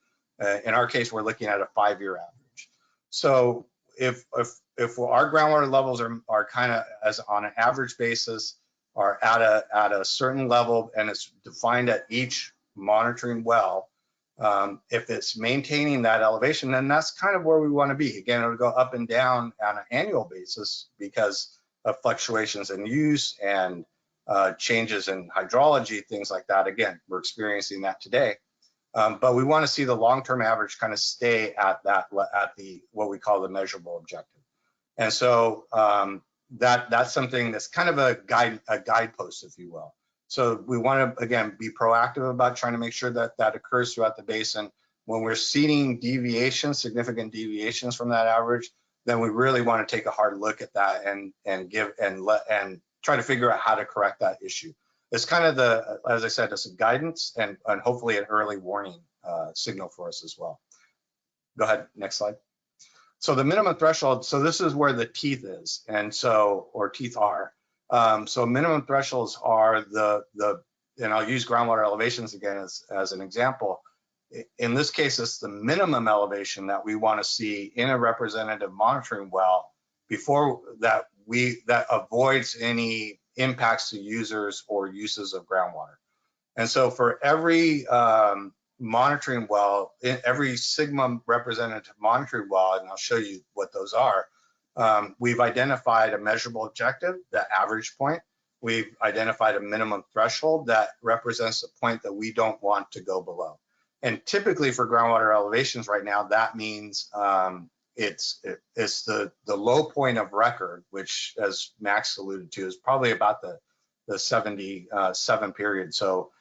in our case, we're looking at a 5-year average. So if our groundwater levels are kind of as on an average basis are at a certain level, and it's defined at each monitoring well, if it's maintaining that elevation, then that's kind of where we want to be. Again, it'll go up and down on an annual basis because of fluctuations in use and changes in hydrology, things like that. Again, we're experiencing that today. But we want to see the long-term average kind of stay at the what we call the measurable objective. And so that's something that's kind of a guidepost, if you will. So we want to, again, be proactive about trying to make sure that that occurs throughout the basin. When we're seeing deviations, significant deviations from that average, then we really want to take a hard look at that and try to figure out how to correct that issue. It's kind of as I said, it's a guidance and hopefully an early warning signal for us as well. Go ahead, next slide. So the minimum threshold, so this is where the teeth is, and so, or teeth are. So minimum thresholds are and I'll use groundwater elevations again as an example. In this case, it's the minimum elevation that we want to see in a representative monitoring well before that avoids any impacts to users or uses of groundwater. And so for every monitoring well, every sigma representative monitoring well, and I'll show you what those are, we've identified a measurable objective, the average point. We've identified a minimum threshold that represents the point that we don't want to go below. And typically for groundwater elevations right now, that means it's the low point of record, which, as Max alluded to, is probably about the 77 period. So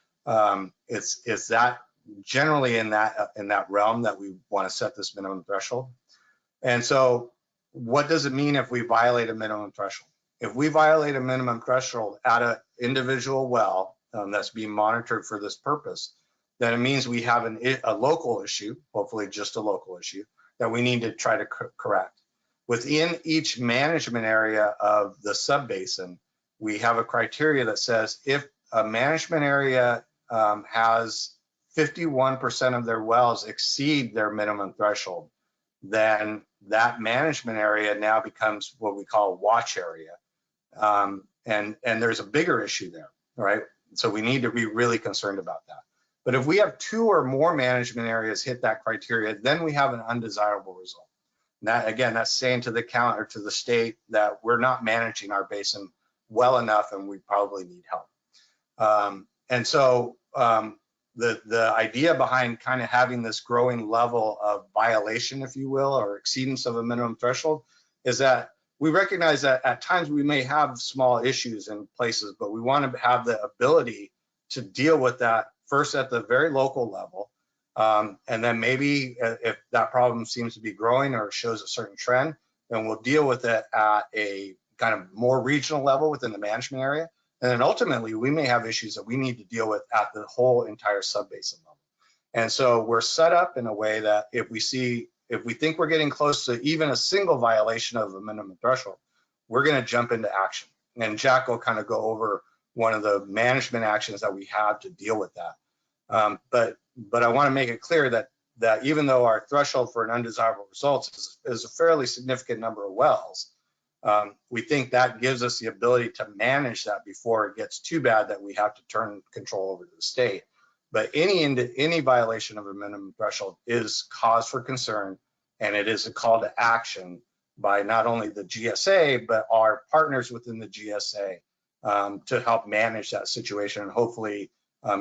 it's that generally in that realm that we want to set this minimum threshold. And so what does it mean if we violate a minimum threshold? If we violate a minimum threshold at an individual well that's being monitored for this purpose, then it means we have a local issue, hopefully just a local issue, that we need to try to correct. Within each management area of the subbasin, we have a criteria that says if a management area has 51% of their wells exceed their minimum threshold, then that management area now becomes what we call a watch area. And there's a bigger issue there, right? So we need to be really concerned about that. But if we have 2 or more management areas hit that criteria, then we have an undesirable result. And that, again, that's saying to the county or to the state that we're not managing our basin well enough and we probably need help. And so the idea behind kind of having this growing level of violation, if you will, or exceedance of a minimum threshold is that we recognize that at times we may have small issues in places, but we want to have the ability to deal with that first at the very local level. And then maybe if that problem seems to be growing or shows a certain trend, then we'll deal with it at a kind of more regional level within the management area. And then ultimately, we may have issues that we need to deal with at the whole entire subbasin level. And so we're set up in a way that if we think we're getting close to even a single violation of the minimum threshold, we're going to jump into action. And Jack will kind of go over one of the management actions that we have to deal with that. But I want to make it clear that even though our threshold for an undesirable result is a fairly significant number of wells, we think that gives us the ability to manage that before it gets too bad that we have to turn control over to the state. But any violation of a minimum threshold is cause for concern, and it is a call to action by not only the GSA, but our partners within the GSA to help manage that situation and hopefully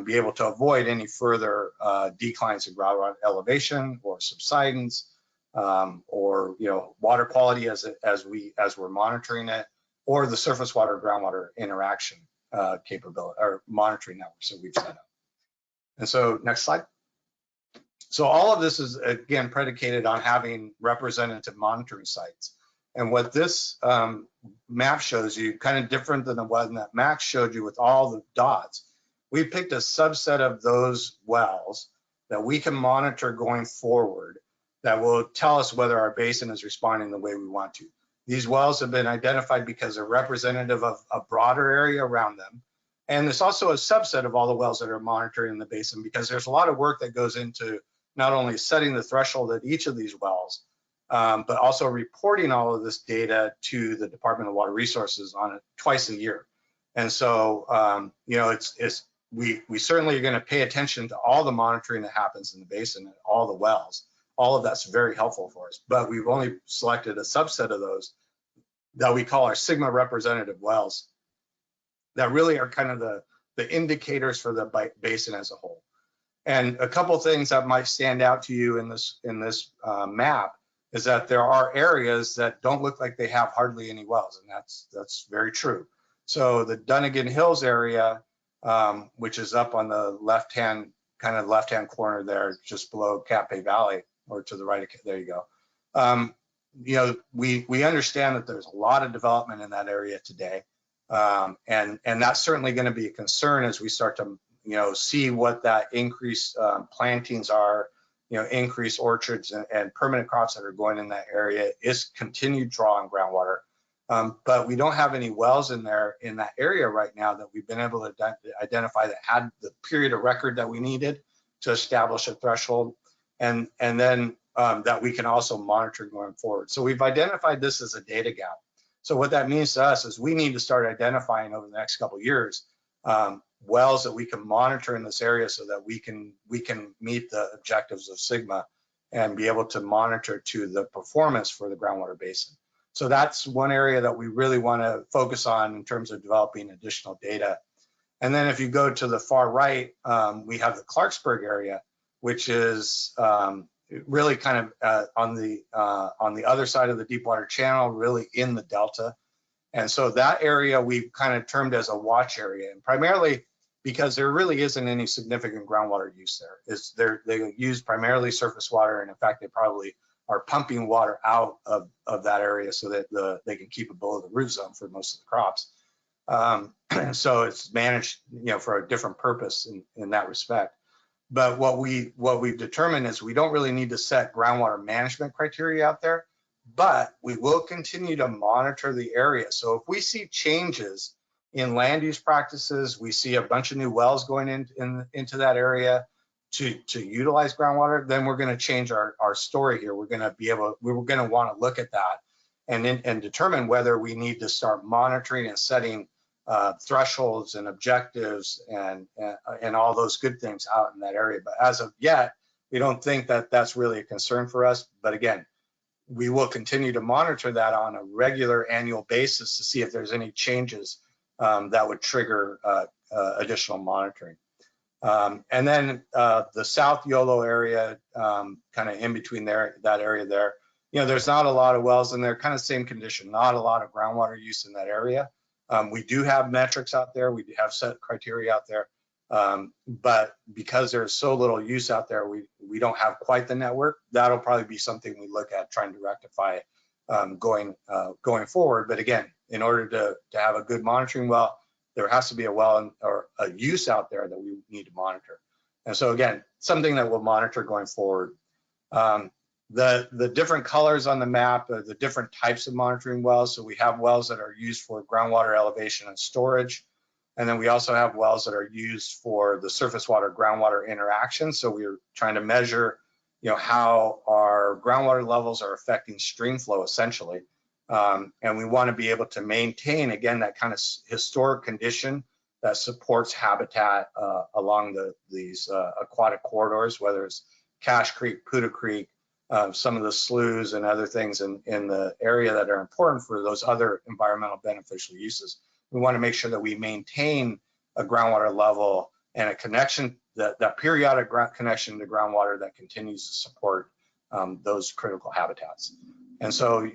be able to avoid any further declines in groundwater elevation or subsidence, or water quality as we're monitoring it, or the surface water groundwater interaction capability or monitoring networks that we've set up. And so next slide. So all of this is again predicated on having representative monitoring sites. And what this map shows you, kind of different than the one that Max showed you with all the dots, we picked a subset of those wells that we can monitor going forward that will tell us whether our basin is responding the way we want to. These wells have been identified because they're representative of a broader area around them. And it's also a subset of all the wells that are monitored in the basin, because there's a lot of work that goes into not only setting the threshold at each of these wells, but also reporting all of this data to the Department of Water Resources on it twice a year. And so, you know, we certainly are going to pay attention to all the monitoring that happens in the basin and all the wells. All of that's very helpful for us, but we've only selected a subset of those that we call our Sigma representative wells that really are kind of the indicators for the basin as a whole. And a couple things that might stand out to you in this map is that there are areas that don't look like they have hardly any wells, and that's very true. So the Dunnigan Hills area, which is up on the left-hand corner there, just below Cathay Valley, or to the right of, there you go. You know, we understand that there's a lot of development in that area today, and that's certainly going to be a concern as we start to, you know, see what that increased plantings are, you know, increased orchards and permanent crops that are going in that area is continued draw on groundwater. But we don't have any wells in there in that area right now that we've been able to identify that had the period of record that we needed to establish a threshold, and then that we can also monitor going forward. So we've identified this as a data gap. So what that means to us is we need to start identifying over the next couple of years wells that we can monitor in this area so that we can meet the objectives of Sigma and be able to monitor to the performance for the groundwater basin. So that's one area that we really want to focus on in terms of developing additional data. And then if you go to the far right, we have the Clarksburg area, which is really kind of on the other side of the Deepwater Channel, really in the Delta. And so that area we've kind of termed as a watch area, and primarily because there really isn't any significant groundwater use there. They use primarily surface water, and in fact, they probably are pumping water out of that area so that they can keep it below the root zone for most of the crops. So it's managed, you know, for a different purpose in that respect. But what we've determined is we don't really need to set groundwater management criteria out there, but we will continue to monitor the area. So if we see changes in land use practices, we see a bunch of new wells going into that area to utilize groundwater, then we're going to change our story here. We're going to want to look at that and determine whether we need to start monitoring and setting thresholds and objectives and all those good things out in that area. But as of yet, we don't think that that's really a concern for us. But again, we will continue to monitor that on a regular annual basis to see if there's any changes that would trigger additional monitoring. And then the South Yolo area, kind of in between there, that area there, you know, there's not a lot of wells in there, kind of same condition, not a lot of groundwater use in that area. We do have metrics out there, we do have set criteria out there, but because there's so little use out there, we don't have quite the network. That'll probably be something we look at trying to rectify going forward. But again, in order to have a good monitoring well, there has to be a well or a use out there that we need to monitor. And so again, something that we'll monitor going forward. The different colors on the map are the different types of monitoring wells. So we have wells that are used for groundwater elevation and storage. And then we also have wells that are used for the surface water groundwater interaction. So we're trying to measure, you know, how our groundwater levels are affecting stream flow essentially. And we want to be able to maintain, again, that kind of historic condition that supports habitat along these aquatic corridors, whether it's Cache Creek, Poudre Creek, some of the sloughs and other things in the area that are important for those other environmental beneficial uses. We want to make sure that we maintain a groundwater level and a connection, that periodic connection to groundwater that continues to support those critical habitats. And so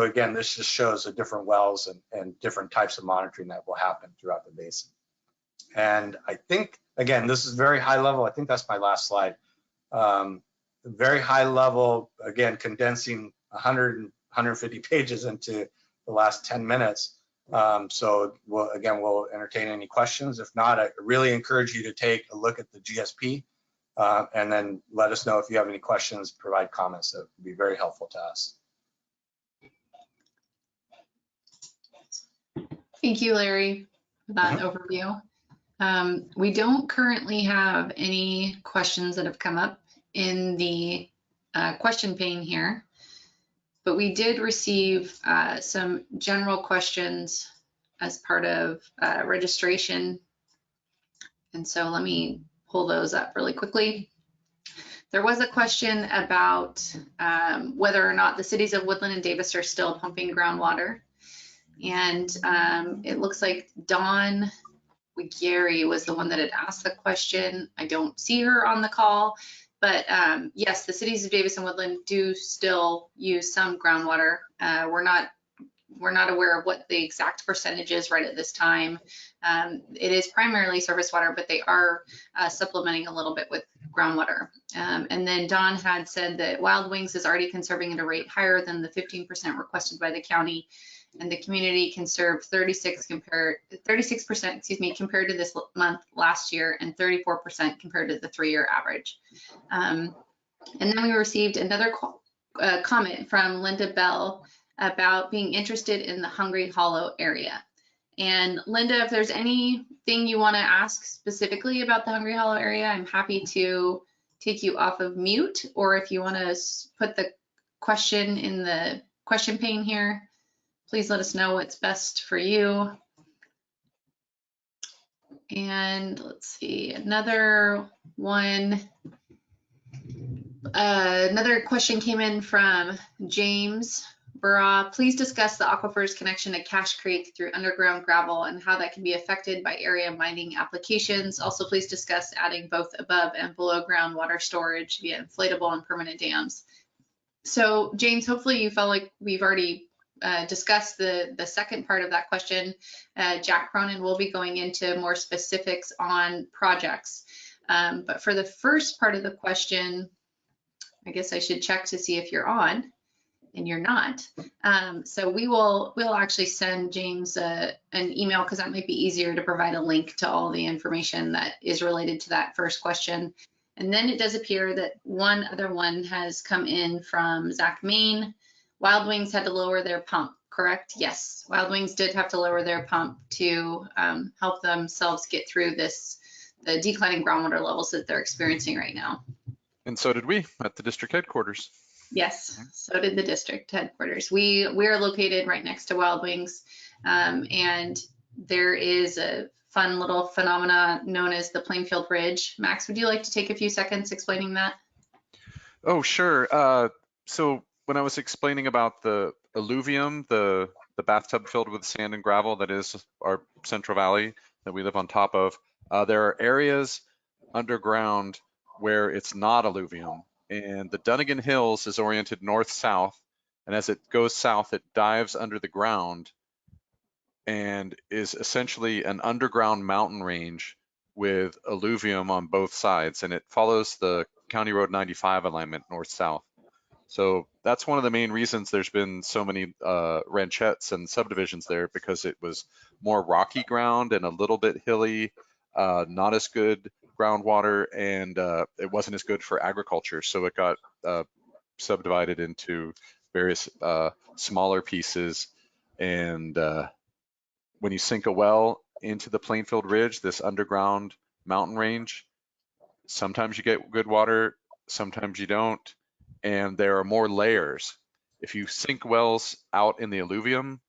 again, this just shows the different wells and different types of monitoring that will happen throughout the basin. And I think, again, this is very high level. I think that's my last slide. Very high level, again, condensing 100 150 pages into the last 10 minutes. So we'll entertain any questions. If not, I really encourage you to take a look at the GSP and then let us know if you have any questions, provide comments. That would be very helpful to us. Thank you, Larry, for that overview. We don't currently have any questions that have come up in the question pane here, but we did receive some general questions as part of registration. And so let me pull those up really quickly. There was a question about whether or not the cities of Woodland and Davis are still pumping groundwater. And it looks like Dawn Gary was the one that had asked the question. I don't see her on the call, but yes, the cities of Davis and Woodland do still use some groundwater. We're not aware of what the exact percentage is right at this time. It is primarily surface water, but they are supplementing a little bit with groundwater. And then Don had said that Wild Wings is already conserving at a rate higher than the 15% requested by the county, and the community conserved 36% compared to this month last year, and 34% compared to the 3-year average. And then we received another comment from Linda Bell about being interested in the Hungry Hollow area. And Linda, if there's anything you want to ask specifically about the Hungry Hollow area, I'm happy to take you off of mute, or if you want to put the question in the question pane here, please let us know what's best for you. And let's see, another one. Another question came in from James Burra. Please discuss the aquifer's connection to Cache Creek through underground gravel and how that can be affected by area mining applications. Also, please discuss adding both above and below ground water storage via inflatable and permanent dams. So James, hopefully you felt like we've already discussed the second part of that question. Jack Cronin will be going into more specifics on projects. But for the first part of the question, I guess I should check to see if you're on, and you're not. So we'll actually send James an email, because that might be easier to provide a link to all the information that is related to that first question. And then it does appear that one other one has come in from Zach Main. Wild Wings had to lower their pump, correct? Yes, Wild Wings did have to lower their pump to help themselves get through the declining groundwater levels that they're experiencing right now. And so did we at the district headquarters. Yes, so did the district headquarters. We are located right next to Wild Wings, and there is a fun little phenomena known as the Plainfield Ridge. Max, would you like to take a few seconds explaining that? Oh, sure. So when I was explaining about the alluvium, the bathtub filled with sand and gravel that is our Central Valley that we live on top of, there are areas underground where it's not alluvium. And the Dunnigan Hills is oriented north-south, and as it goes south, it dives under the ground and is essentially an underground mountain range with alluvium on both sides, and it follows the County Road 95 alignment north-south. So that's one of the main reasons there's been so many ranchettes and subdivisions there, because it was more rocky ground and a little bit hilly, not as good groundwater, and it wasn't as good for agriculture. So it got subdivided into various smaller pieces. And when you sink a well into the Plainfield Ridge, this underground mountain range, sometimes you get good water, sometimes you don't. And there are more layers. If you sink wells out in the alluvium,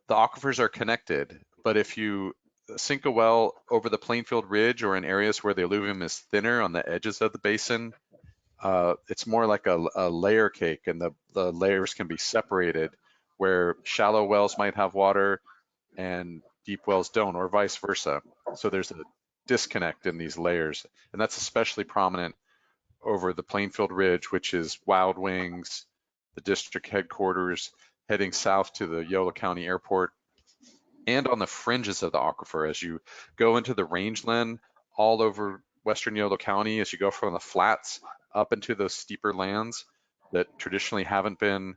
the aquifers are connected. But if you sink a well over the Plainfield Ridge or in areas where the alluvium is thinner on the edges of the basin, it's more like a layer cake, and the layers can be separated, where shallow wells might have water and deep wells don't, or vice versa. So there's a disconnect in these layers, and that's especially prominent over the Plainfield Ridge, which is Wild Wings, the district headquarters, heading south to the Yolo County Airport, and on the fringes of the aquifer. As you go into the rangeland all over western Yolo County, as you go from the flats up into those steeper lands that traditionally haven't been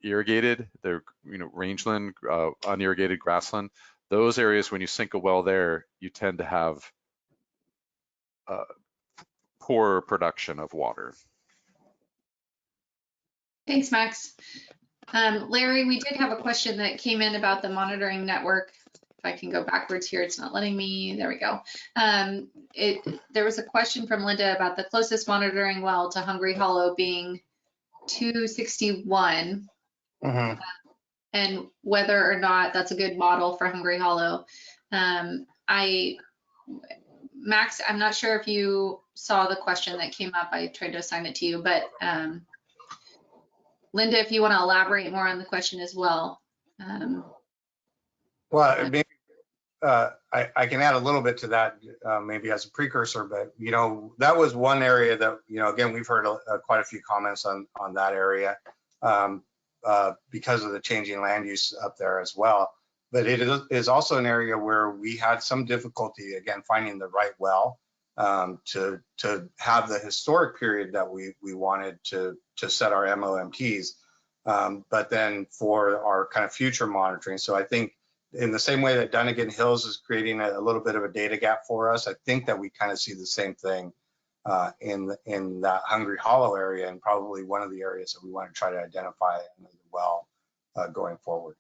irrigated, they're rangeland, unirrigated grassland. Those areas, when you sink a well there, you tend to have poor production of water. Thanks, Max. Larry, we did have a question that came in about the monitoring network. If I can go backwards here, it's not letting me. There we go. There was a question from Linda about the closest monitoring well to Hungry Hollow being 261, and whether or not that's a good model for Hungry Hollow. Max, I'm not sure if you saw the question that came up. I tried to assign it to you, but Linda, if you want to elaborate more on the question as well. Well, maybe I can add a little bit to that, maybe as a precursor, but that was one area that again, we've heard quite a few comments on that area because of the changing land use up there as well. But it is also an area where we had some difficulty, again, finding the right well to have the historic period that we wanted to set our MOMTs, but then for our kind of future monitoring. So I think in the same way that Dunnigan Hills is creating a little bit of a data gap for us, I think that we kind of see the same thing in that Hungry Hollow area, and probably one of the areas that we want to try to identify another well going forward.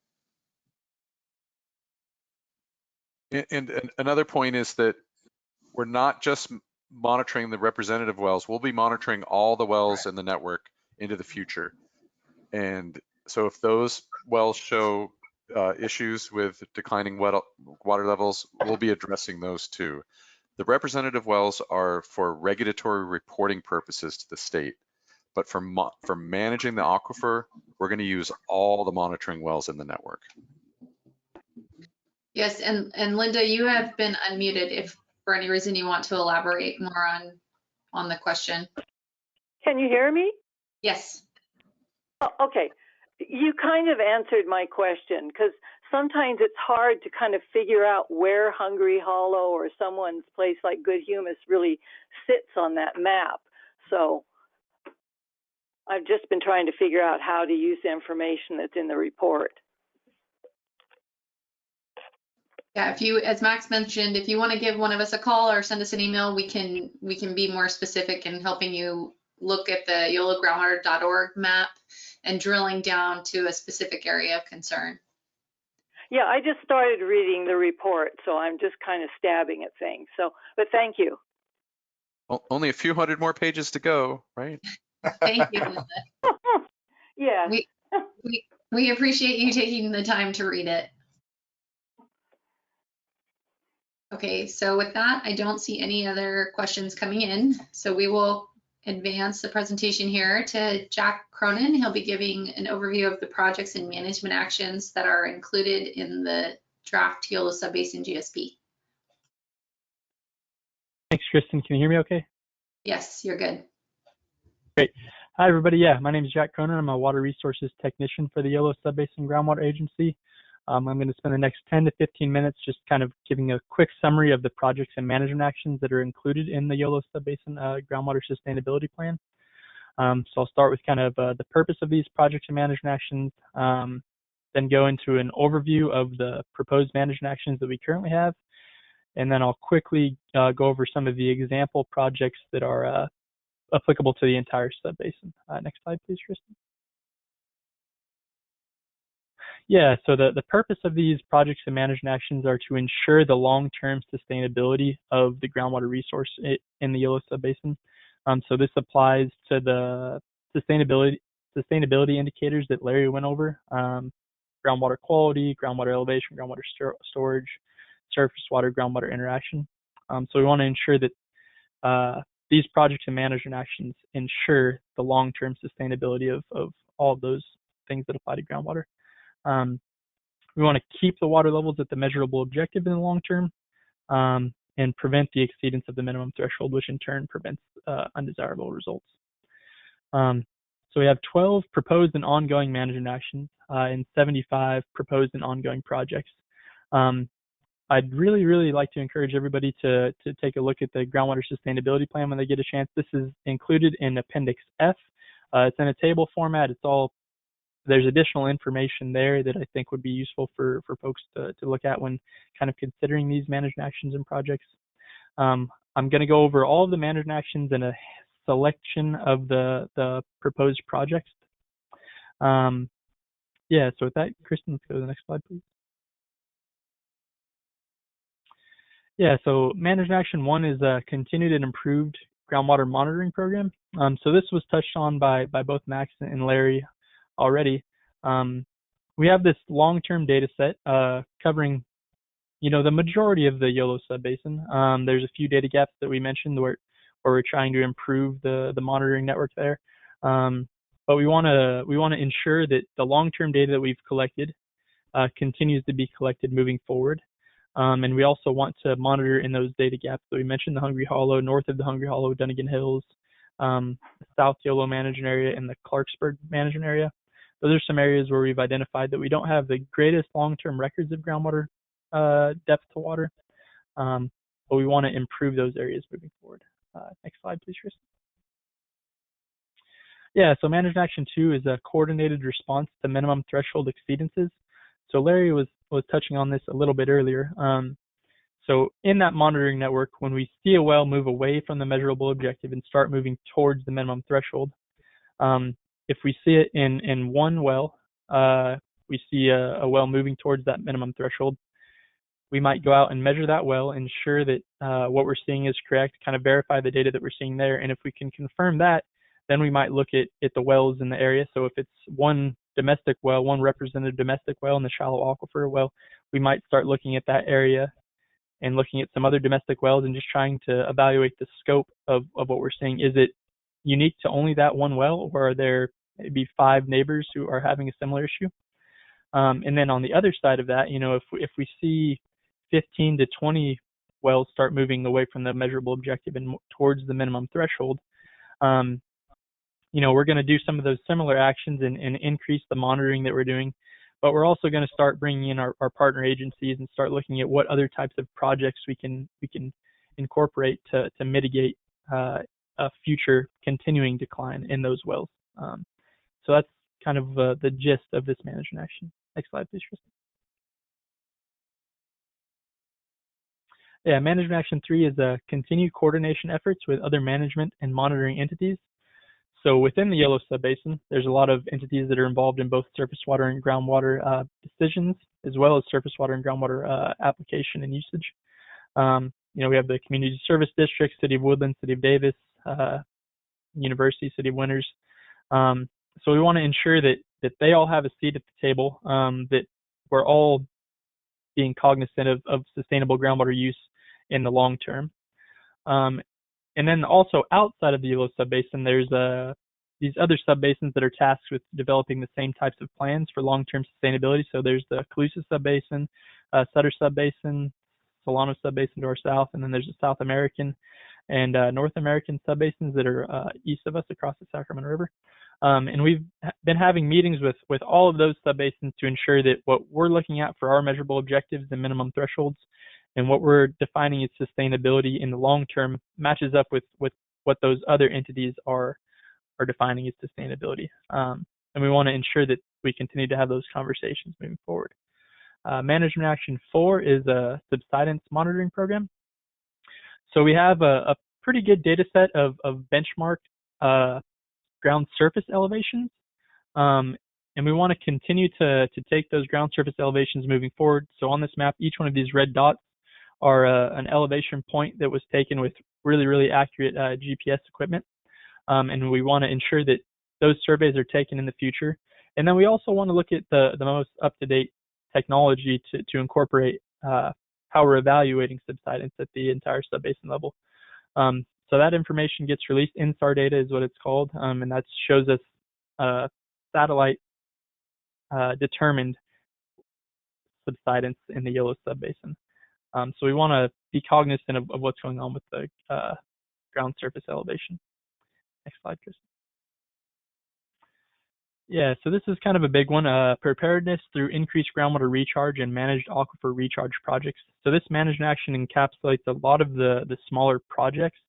And another point is that we're not just monitoring the representative wells, we'll be monitoring all the wells in the network into the future. And so if those wells show issues with declining water levels, we'll be addressing those too. The representative wells are for regulatory reporting purposes to the state, but for managing the aquifer, we're going to use all the monitoring wells in the network. Yes, and Linda, you have been unmuted if for any reason you want to elaborate more on the question. Can you hear me? Yes. Oh, okay. You kind of answered my question, because sometimes it's hard to kind of figure out where Hungry Hollow or someone's place like Good Humus really sits on that map. So I've just been trying to figure out how to use the information that's in the report. Yeah, if you, as Max mentioned, if you want to give one of us a call or send us an email, we can be more specific in helping you look at the yologroundwater.org map and drilling down to a specific area of concern. Yeah, I just started reading the report, so I'm just kind of stabbing at things. So, but thank you. Well, only a few hundred more pages to go, right? Thank you, Linda. Yeah. We appreciate you taking the time to read it. Okay, so with that, I don't see any other questions coming in. So we will advance the presentation here to Jack Cronin. He'll be giving an overview of the projects and management actions that are included in the draft Yolo Subbasin GSP. Thanks, Kristen. Can you hear me okay? Yes, you're good. Great. Hi, everybody. Yeah, my name is Jack Cronin. I'm a water resources technician for the Yolo Subbasin Groundwater Agency. I'm going to spend the next 10 to 15 minutes just kind of giving a quick summary of the projects and management actions that are included in the Yolo Subbasin Groundwater Sustainability Plan. So I'll start with kind of the purpose of these projects and management actions, then go into an overview of the proposed management actions that we currently have, and then I'll quickly go over some of the example projects that are applicable to the entire subbasin. Next slide, please, Kristen. Yeah, so the purpose of these projects and management actions are to ensure the long-term sustainability of the groundwater resource in the Yolo Subbasin. So this applies to the sustainability indicators that Larry went over, groundwater quality, groundwater elevation, groundwater storage, surface water, groundwater interaction. So we want to ensure that these projects and management actions ensure the long-term sustainability of all of those things that apply to groundwater. We want to keep the water levels at the measurable objective in the long term and prevent the exceedance of the minimum threshold, which in turn prevents undesirable results. So we have 12 proposed and ongoing management actions and 75 proposed and ongoing projects. I'd really like to encourage everybody to take a look at the groundwater sustainability plan when they get a chance. This is included in Appendix F. It's in a table format. It's all there's additional information there that I think would be useful for folks to look at when kind of considering these management actions and projects. I'm going to go over all of the management actions and a selection of the proposed projects. Yeah, so with that, Kristen, let's go to the next slide, please. Yeah, so management action 1 is a continued and improved groundwater monitoring program. So this was touched on by both Max and Larry already. We have this long-term data set covering, the majority of the Yolo Subbasin. There's a few data gaps that we mentioned where we're trying to improve the monitoring network there. But we want to ensure that the long-term data that we've collected continues to be collected moving forward. And we also want to monitor in those data gaps that we mentioned, the Hungry Hollow, north of the Hungry Hollow, Dunnigan Hills, the South Yolo management area, and the Clarksburg management area. Those are some areas where we've identified that we don't have the greatest long-term records of groundwater depth to water, but we want to improve those areas moving forward. Next slide, please, Chris. Yeah, so management action 2 is a coordinated response to minimum threshold exceedances. So Larry was touching on this a little bit earlier. So in that monitoring network, when we see a well move away from the measurable objective and start moving towards the minimum threshold, if we see it in one well, we see a well moving towards that minimum threshold, we might go out and measure that well, ensure that what we're seeing is correct, kind of verify the data that we're seeing there. And if we can confirm that, then we might look at the wells in the area. So if it's one domestic well, one representative domestic well in the shallow aquifer well, we might start looking at that area and looking at some other domestic wells and just trying to evaluate the scope of what we're seeing. Is it unique to only that one well, or are there maybe 5 neighbors who are having a similar issue? And then on the other side of that, if we see 15 to 20 wells start moving away from the measurable objective and towards the minimum threshold, we're going to do some of those similar actions and increase the monitoring that we're doing, but we're also going to start bringing in our partner agencies and start looking at what other types of projects we can incorporate to mitigate a future continuing decline in those wells. So that's kind of the gist of this management action. Next slide, please, Kristen. Yeah, management action 3 is a continued coordination efforts with other management and monitoring entities. So within the Yolo Subbasin, there's a lot of entities that are involved in both surface water and groundwater decisions, as well as surface water and groundwater application and usage. We have the Community Service District, City of Woodland, City of Davis, University, City of Winters. So we want to ensure that they all have a seat at the table, that we're all being cognizant of sustainable groundwater use in the long term. And then also outside of the Yolo Subbasin, there's these other subbasins that are tasked with developing the same types of plans for long-term sustainability. So there's the Calusa Subbasin, Sutter Subbasin, Solano Subbasin to our south, and then there's the South American and North American subbasins that are east of us across the Sacramento River. And we've been having meetings with all of those subbasins to ensure that what we're looking at for our measurable objectives and minimum thresholds and what we're defining as sustainability in the long term matches up with what those other entities are defining as sustainability. And we want to ensure that we continue to have those conversations moving forward. Management Action 4 is a subsidence monitoring program. So we have a pretty good data set of benchmark ground surface elevations. And we want to continue to take those ground surface elevations moving forward. So on this map, each one of these red dots are an elevation point that was taken with really, really accurate GPS equipment. And we want to ensure that those surveys are taken in the future. And then we also want to look at the most up-to-date technology to incorporate how we're evaluating subsidence at the entire subbasin level. So that information gets released. INSAR data is what it's called, and that shows us satellite determined subsidence in the Yolo Subbasin. So we want to be cognizant of what's going on with the ground surface elevation. Next slide, Chris. Yeah, so this is kind of a big one, preparedness through increased groundwater recharge and managed aquifer recharge projects. So this management action encapsulates a lot of the smaller projects,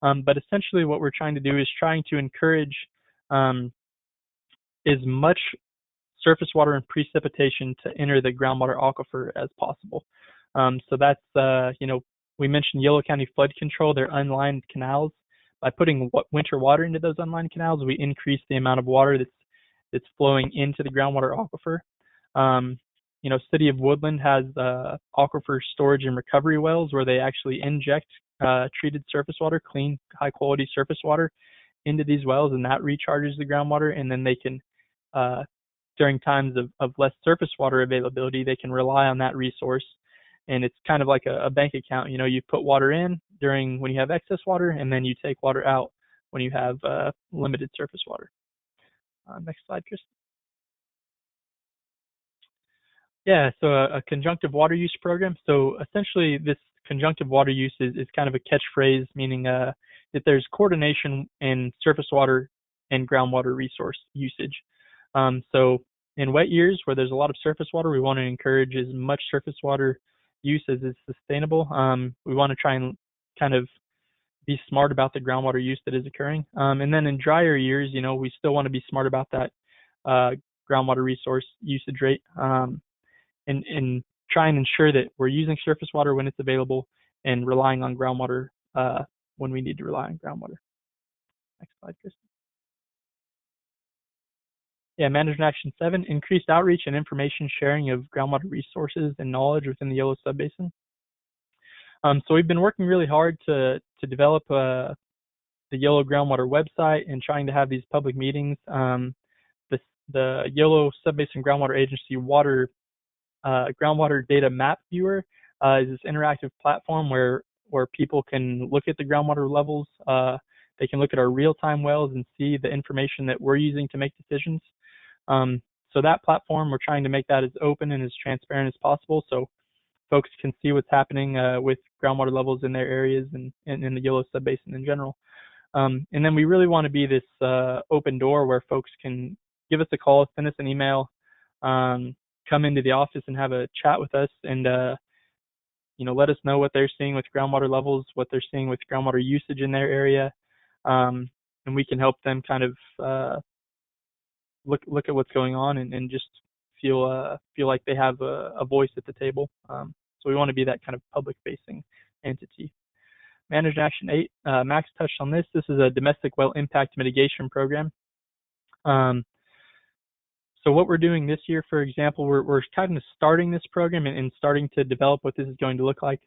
but essentially what we're trying to do is trying to encourage as much surface water and precipitation to enter the groundwater aquifer as possible. So that's, we mentioned Yolo County flood control, their unlined canals. By putting winter water into those unlined canals, we increase the amount of water that's flowing into the groundwater aquifer. City of Woodland has aquifer storage and recovery wells where they actually inject treated surface water, clean, high quality surface water into these wells, and that recharges the groundwater. And then they can, during times of less surface water availability, they can rely on that resource. And it's kind of like a bank account. You put water in when you have excess water, and then you take water out when you have limited surface water. Next slide, Chris. Yeah, so a conjunctive water use program. So essentially, this conjunctive water use is kind of a catchphrase, meaning that there's coordination in surface water and groundwater resource usage. So in wet years where there's a lot of surface water, we want to encourage as much surface water use as is sustainable. We want to try and kind of be smart about the groundwater use that is occurring. And then in drier years, we still want to be smart about that groundwater resource usage rate. And try and ensure that we're using surface water when it's available and relying on groundwater when we need to rely on groundwater. Next slide, Kristen. Yeah, Management Action 7, increased outreach and information sharing of groundwater resources and knowledge within the Yolo Subbasin. So we've been working really hard to develop the Yolo Groundwater website and trying to have these public meetings. The Yolo Subbasin Groundwater Agency groundwater data map viewer is this interactive platform where people can look at the groundwater levels. They can look at our real-time wells and see the information that we're using to make decisions. So that platform, we're trying to make that as open and as transparent as possible so folks can see what's happening with groundwater levels in their areas and in the Yolo Subbasin in general. And then we really want to be this open door where folks can give us a call, send us an email, come into the office and have a chat with us and let us know what they're seeing with groundwater levels, what they're seeing with groundwater usage in their area, and we can help them kind of look at what's going on and just feel like they have a voice at the table. So we want to be that kind of public-facing entity. Managed Action 8, Max touched on this. This is a domestic well impact mitigation program. So what we're doing this year, for example, we're kind of starting this program and starting to develop what this is going to look like.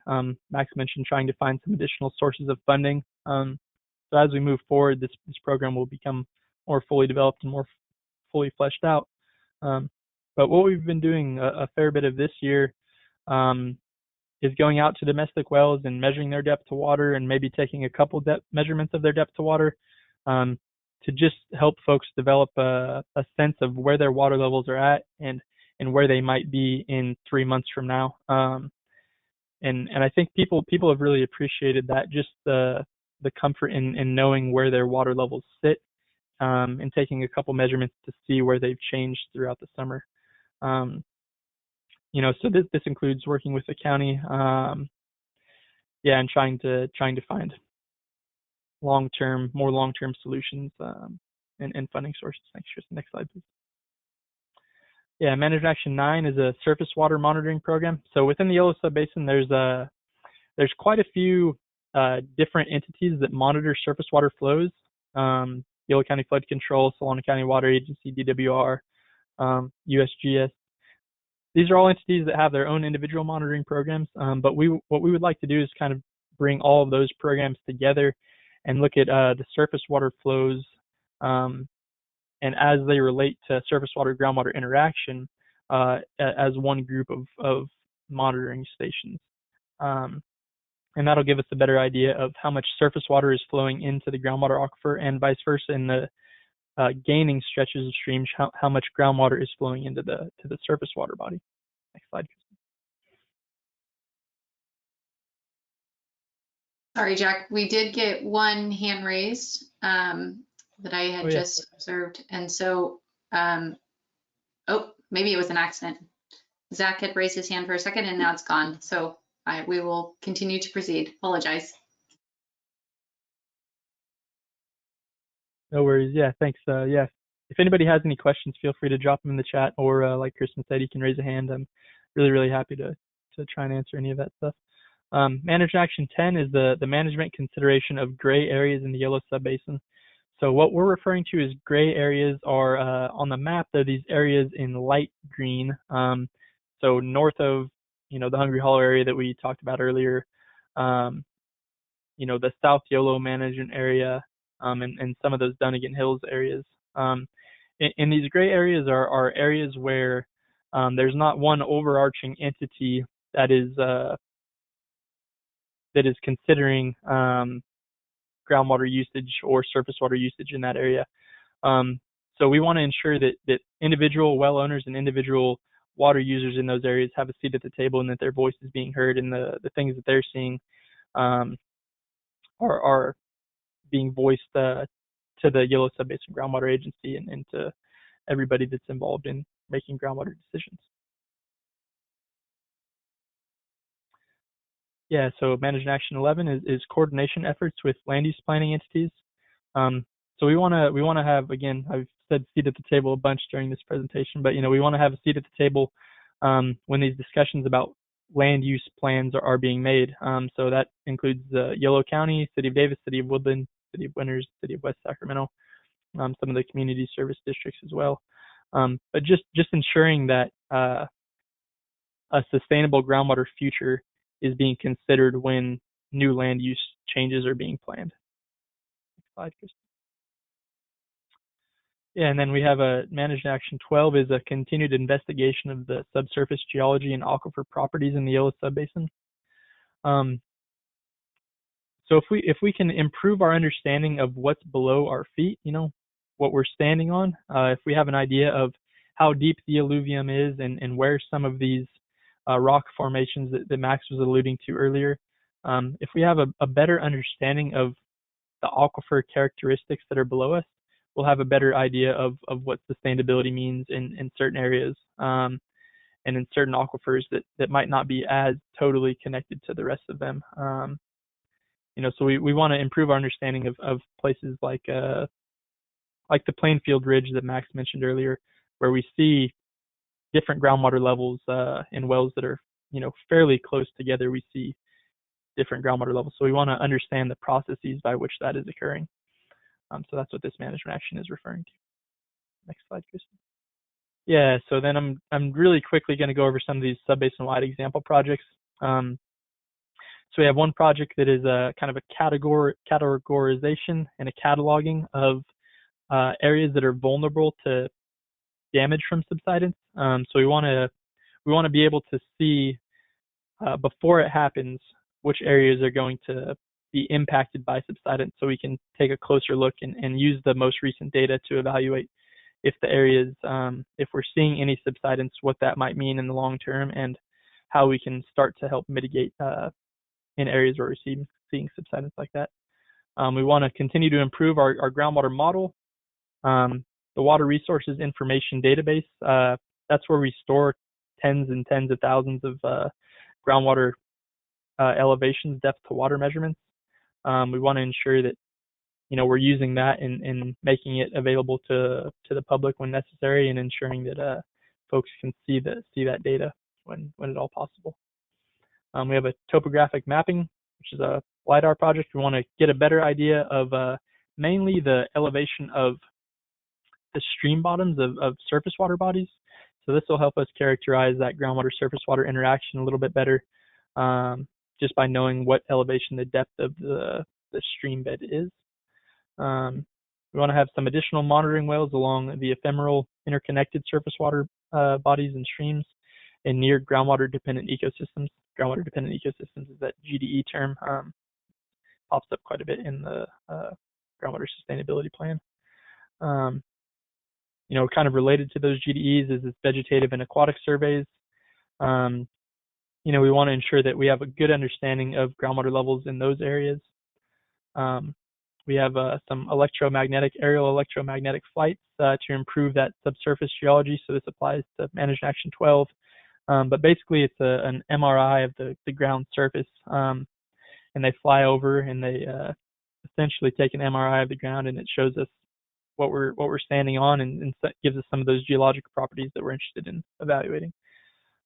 Max mentioned trying to find some additional sources of funding. So as we move forward, this program will become more fully developed and more fully fleshed out. But what we've been doing a fair bit of this year is going out to domestic wells and measuring their depth to water and maybe taking a couple depth measurements of their depth to water to just help folks develop a sense of where their water levels are at and where they might be in 3 months from now. And I think people have really appreciated that, just the comfort in knowing where their water levels sit and taking a couple measurements to see where they've changed throughout the summer. So this includes working with the county, and trying to find more long-term solutions and funding sources. Thanks, Tristan. Next slide, please. Yeah, Managed Action 9 is a surface water monitoring program. So within the Yolo Subbasin, there's quite a few different entities that monitor surface water flows. Yolo County Flood Control, Solano County Water Agency, DWR, USGS. These are all entities that have their own individual monitoring programs, but what we would like to do is kind of bring all of those programs together and look at the surface water flows and as they relate to surface water groundwater interaction as one group of monitoring stations. And that'll give us a better idea of how much surface water is flowing into the groundwater aquifer and vice versa in the gaining stretches of streams, how much groundwater is flowing into the surface water body. Next slide. Sorry, Jack, we did get one hand raised that I had just observed. And so, maybe it was an accident. Zach had raised his hand for a second and now it's gone. So we will continue to proceed. Apologize. No worries. Yeah, thanks. if anybody has any questions, feel free to drop them in the chat, or like Kristen said, you can raise a hand. I'm really happy to try and answer any of that stuff. Management Action 10 is the management consideration of gray areas in the Yolo Subbasin. So what we're referring to as gray areas are on the map, they're these areas in light green. So north of, the Hungry Hollow area that we talked about earlier, the South Yolo management area, and some of those Dunnigan Hills areas. In these gray areas are areas where there's not one overarching entity that is considering groundwater usage or surface water usage in that area. So we want to ensure that individual well owners and individual water users in those areas have a seat at the table, and that their voice is being heard, and the things that they're seeing are being voiced to the Yolo Subbasin Groundwater Agency and to everybody that's involved in making groundwater decisions. Yeah, so Management Action 11 is coordination efforts with land use planning entities. So we want to have, again, I've said seat at the table a bunch during this presentation, but we want to have a seat at the table when these discussions about land use plans are being made. So that includes Yolo County, City of Davis, City of Woodland, City of Winters, City of West Sacramento, some of the community service districts as well. But just ensuring that a sustainable groundwater future is being considered when new land use changes are being planned. Next slide, Kristen. Yeah, and then we have a Managed Action 12 is a continued investigation of the subsurface geology and aquifer properties in the Yolo Subbasin. So if we can improve our understanding of what's below our feet, what we're standing on, if we have an idea of how deep the alluvium is and where some of these rock formations that Max was alluding to earlier, if we have a better understanding of the aquifer characteristics that are below us, we'll have a better idea of what sustainability means in certain areas and in certain aquifers that might not be as totally connected to the rest of them. So we want to improve our understanding of places like the Plainfield Ridge that Max mentioned earlier, where we see different groundwater levels in wells that are fairly close together. We see different groundwater levels, so we want to understand the processes by which that is occurring. So that's what this management action is referring to. Next slide, Kristen. Yeah, so then I'm really quickly going to go over some of these subbasin-wide example projects. So we have one project that is a kind of a categorization and a cataloging of areas that are vulnerable to damage from subsidence. So we want to be able to see before it happens which areas are going to be impacted by subsidence, so we can take a closer look and use the most recent data to evaluate if the areas, if we're seeing any subsidence, what that might mean in the long term, and how we can start to help mitigate in areas where we're seeing subsidence like that. We want to continue to improve our groundwater model. The Water Resources Information Database, that's where we store tens and tens of thousands of groundwater elevations, depth to water measurements. We want to ensure that we're using that and making it available to the public when necessary, and ensuring that folks can see that data when at all possible. We have a topographic mapping, which is a LiDAR project. We want to get a better idea of mainly the elevation of the stream bottoms of surface water bodies. So this will help us characterize that groundwater surface water interaction a little bit better, just by knowing what elevation the depth of the stream bed is. We want to have some additional monitoring wells along the ephemeral interconnected surface water bodies and streams in near groundwater dependent ecosystems. Groundwater dependent ecosystems is that GDE term, pops up quite a bit in the groundwater sustainability plan. Kind of related to those GDEs is this vegetative and aquatic surveys. We want to ensure that we have a good understanding of groundwater levels in those areas. We have some aerial electromagnetic flights to improve that subsurface geology. So this applies to Managed Action 12. But basically, it's an MRI of the ground surface, and they fly over and they essentially take an MRI of the ground, and it shows us what we're standing on, and gives us some of those geologic properties that we're interested in evaluating.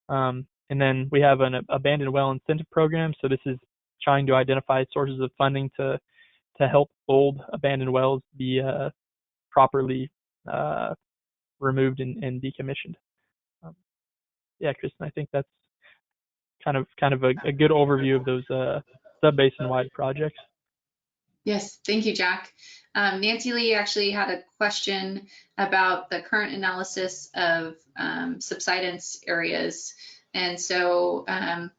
And then we have an abandoned well incentive program. So this is trying to identify sources of funding to help old abandoned wells be properly removed and decommissioned. Yeah, Kristen, I think that's kind of a good overview of those sub-basin-wide projects. Yes, thank you, Jack. Nancy Lee actually had a question about the current analysis of subsidence areas. And so,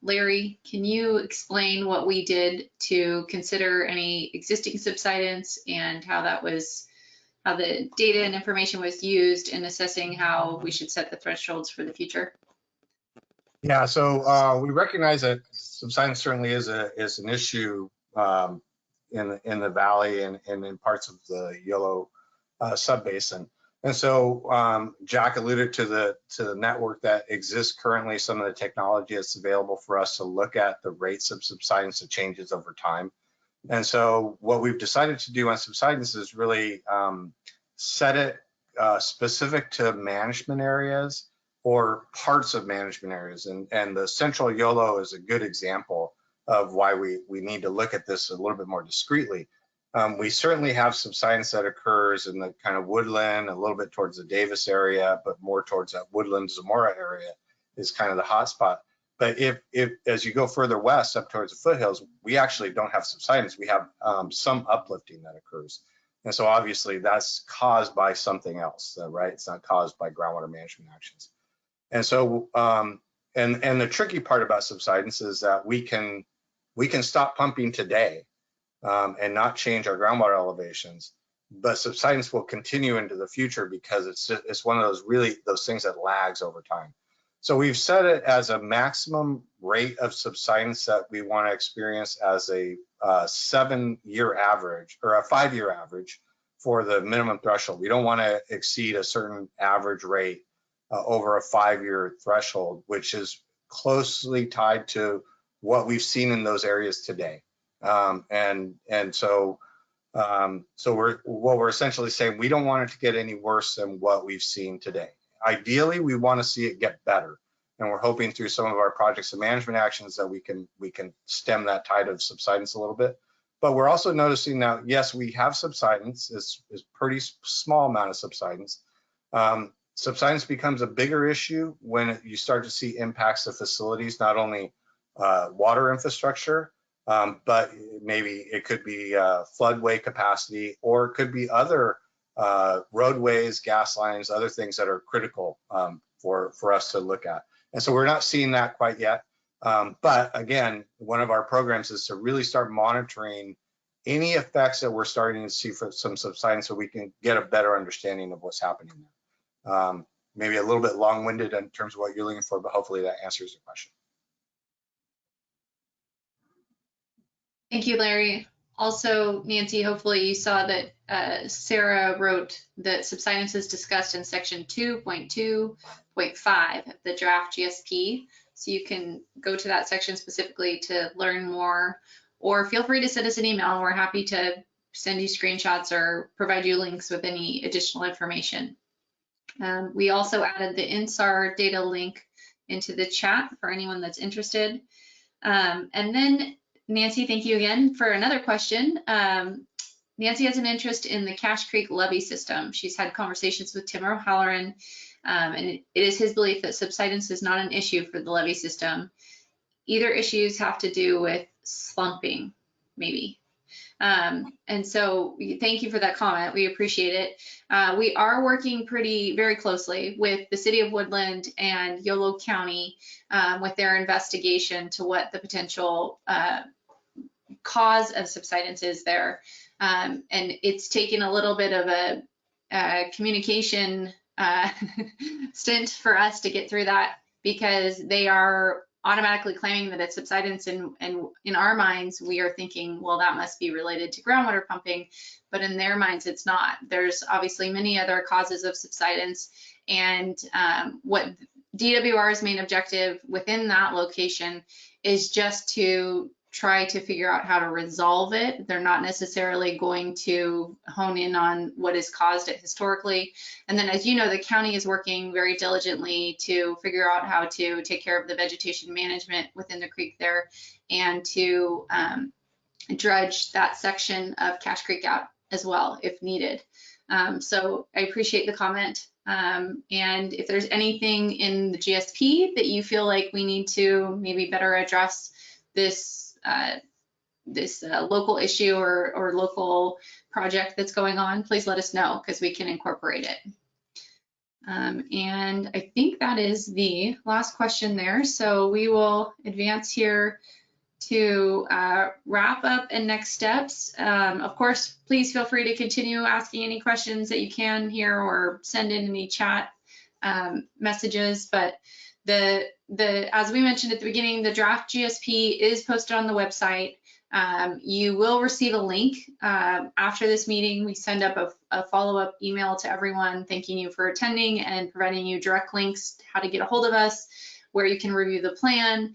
Larry, can you explain what we did to consider any existing subsidence and how the data and information was used in assessing how we should set the thresholds for the future? Yeah, so we recognize that subsidence certainly is an issue in the valley and in parts of the Yolo Subbasin. And so Jack alluded to the network that exists currently, some of the technology that's available for us to look at the rates of subsidence that changes over time. And so what we've decided to do on subsidence is really set it specific to management areas or parts of management areas. And the central Yolo is a good example of why we need to look at this a little bit more discreetly. We certainly have subsidence that occurs in the kind of woodland, a little bit towards the Davis area, but more towards that woodland Zamora area is kind of the hot spot. But if as you go further west up towards the foothills, we actually don't have subsidence. We have some uplifting that occurs. And so obviously that's caused by something else, right? It's not caused by groundwater management actions. And so, and the tricky part about subsidence is that we can stop pumping today and not change our groundwater elevations, but subsidence will continue into the future because it's one of those things that lags over time. So we've set it as a maximum rate of subsidence that we want to experience as a 7-year average or a 5-year average for the minimum threshold. We don't want to exceed a certain average rate over a 5-year threshold, which is closely tied to what we've seen in those areas today. So we're essentially saying we don't want it to get any worse than what we've seen today. Ideally, we want to see it get better, and we're hoping through some of our projects and management actions that we can stem that tide of subsidence a little bit. But we're also noticing that yes, we have subsidence. It's pretty small amount of subsidence. Subsidence becomes a bigger issue when you start to see impacts of facilities, not only water infrastructure, but maybe it could be floodway capacity, or it could be other roadways, gas lines, other things that are critical for us to look at. And so we're not seeing that quite yet. But again, one of our programs is to really start monitoring any effects that we're starting to see for some subsidence so we can get a better understanding of what's happening there. Maybe a little bit long-winded in terms of what you're looking for, but hopefully that answers your question. Thank you, Larry. Also, Nancy, hopefully you saw that Sarah wrote that subsidence is discussed in section 2.2.5 of the draft GSP. So you can go to that section specifically to learn more, or feel free to send us an email. We're happy to send you screenshots or provide you links with any additional information. We also added the INSAR data link into the chat for anyone that's interested. And then Nancy, thank you again for another question. Nancy has an interest in the Cache Creek levee system. She's had conversations with Tim O'Halloran, and it is his belief that subsidence is not an issue for the levee system. Either issues have to do with slumping, maybe. And so thank you for that comment. We appreciate it. We are working very closely with the City of Woodland and Yolo County with their investigation to what the potential cause of subsidence is there. And it's taken a little bit of a communication stint for us to get through that, because they are automatically claiming that it's subsidence, and in our minds we are thinking, well, that must be related to groundwater pumping, but in their minds it's not. There's obviously many other causes of subsidence, and what DWR's main objective within that location is just to try to figure out how to resolve it. They're not necessarily going to hone in on what has caused it historically. And then, as you know, the county is working very diligently to figure out how to take care of the vegetation management within the creek there and to dredge that section of Cache Creek out as well if needed. So I appreciate the comment. And if there's anything in the GSP that you feel like we need to maybe better address this local issue or local project that's going on, please let us know because we can incorporate it. And I think that is the last question there. So we will advance here to wrap up and next steps. Of course, please feel free to continue asking any questions that you can here or send in any chat messages. But as we mentioned at the beginning, the draft GSP is posted on the website. You will receive a link after this meeting. We send up a follow-up email to everyone thanking you for attending and providing you direct links to how to get a hold of us, where you can review the plan.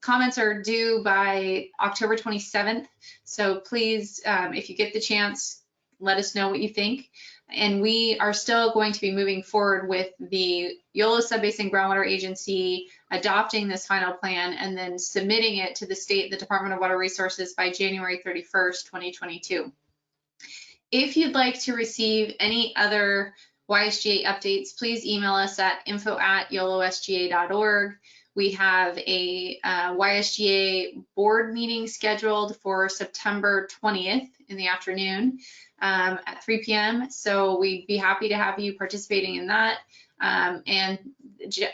Comments are due by October 27th. So please, if you get the chance, let us know what you think. And we are still going to be moving forward with the Yolo Subbasin Groundwater Agency adopting this final plan and then submitting it to the state, the Department of Water Resources by January 31st, 2022. If you'd like to receive any other YSGA updates, please email us at info@yolosga.org. We have a YSGA board meeting scheduled for September 20th in the afternoon at 3 p.m. So we'd be happy to have you participating in that. And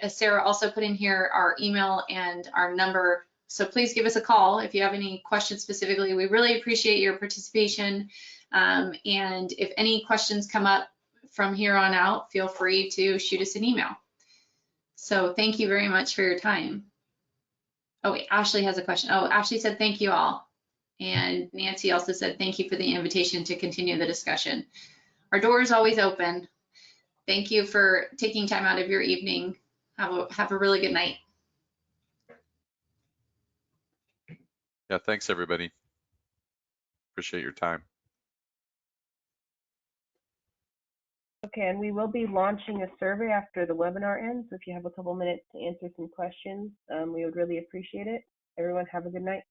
Sarah also put in here our email and our number. So please give us a call if you have any questions specifically. We really appreciate your participation. And if any questions come up from here on out, feel free to shoot us an email. So thank you very much for your time. Oh wait, Ashley has a question. Oh, Ashley said, thank you all. And Nancy also said, thank you for the invitation to continue the discussion. Our door is always open. Thank you for taking time out of your evening. Have a really good night. Yeah, thanks everybody. Appreciate your time. Okay, and we will be launching a survey after the webinar ends. So if you have a couple minutes to answer some questions, we would really appreciate it. Everyone have a good night.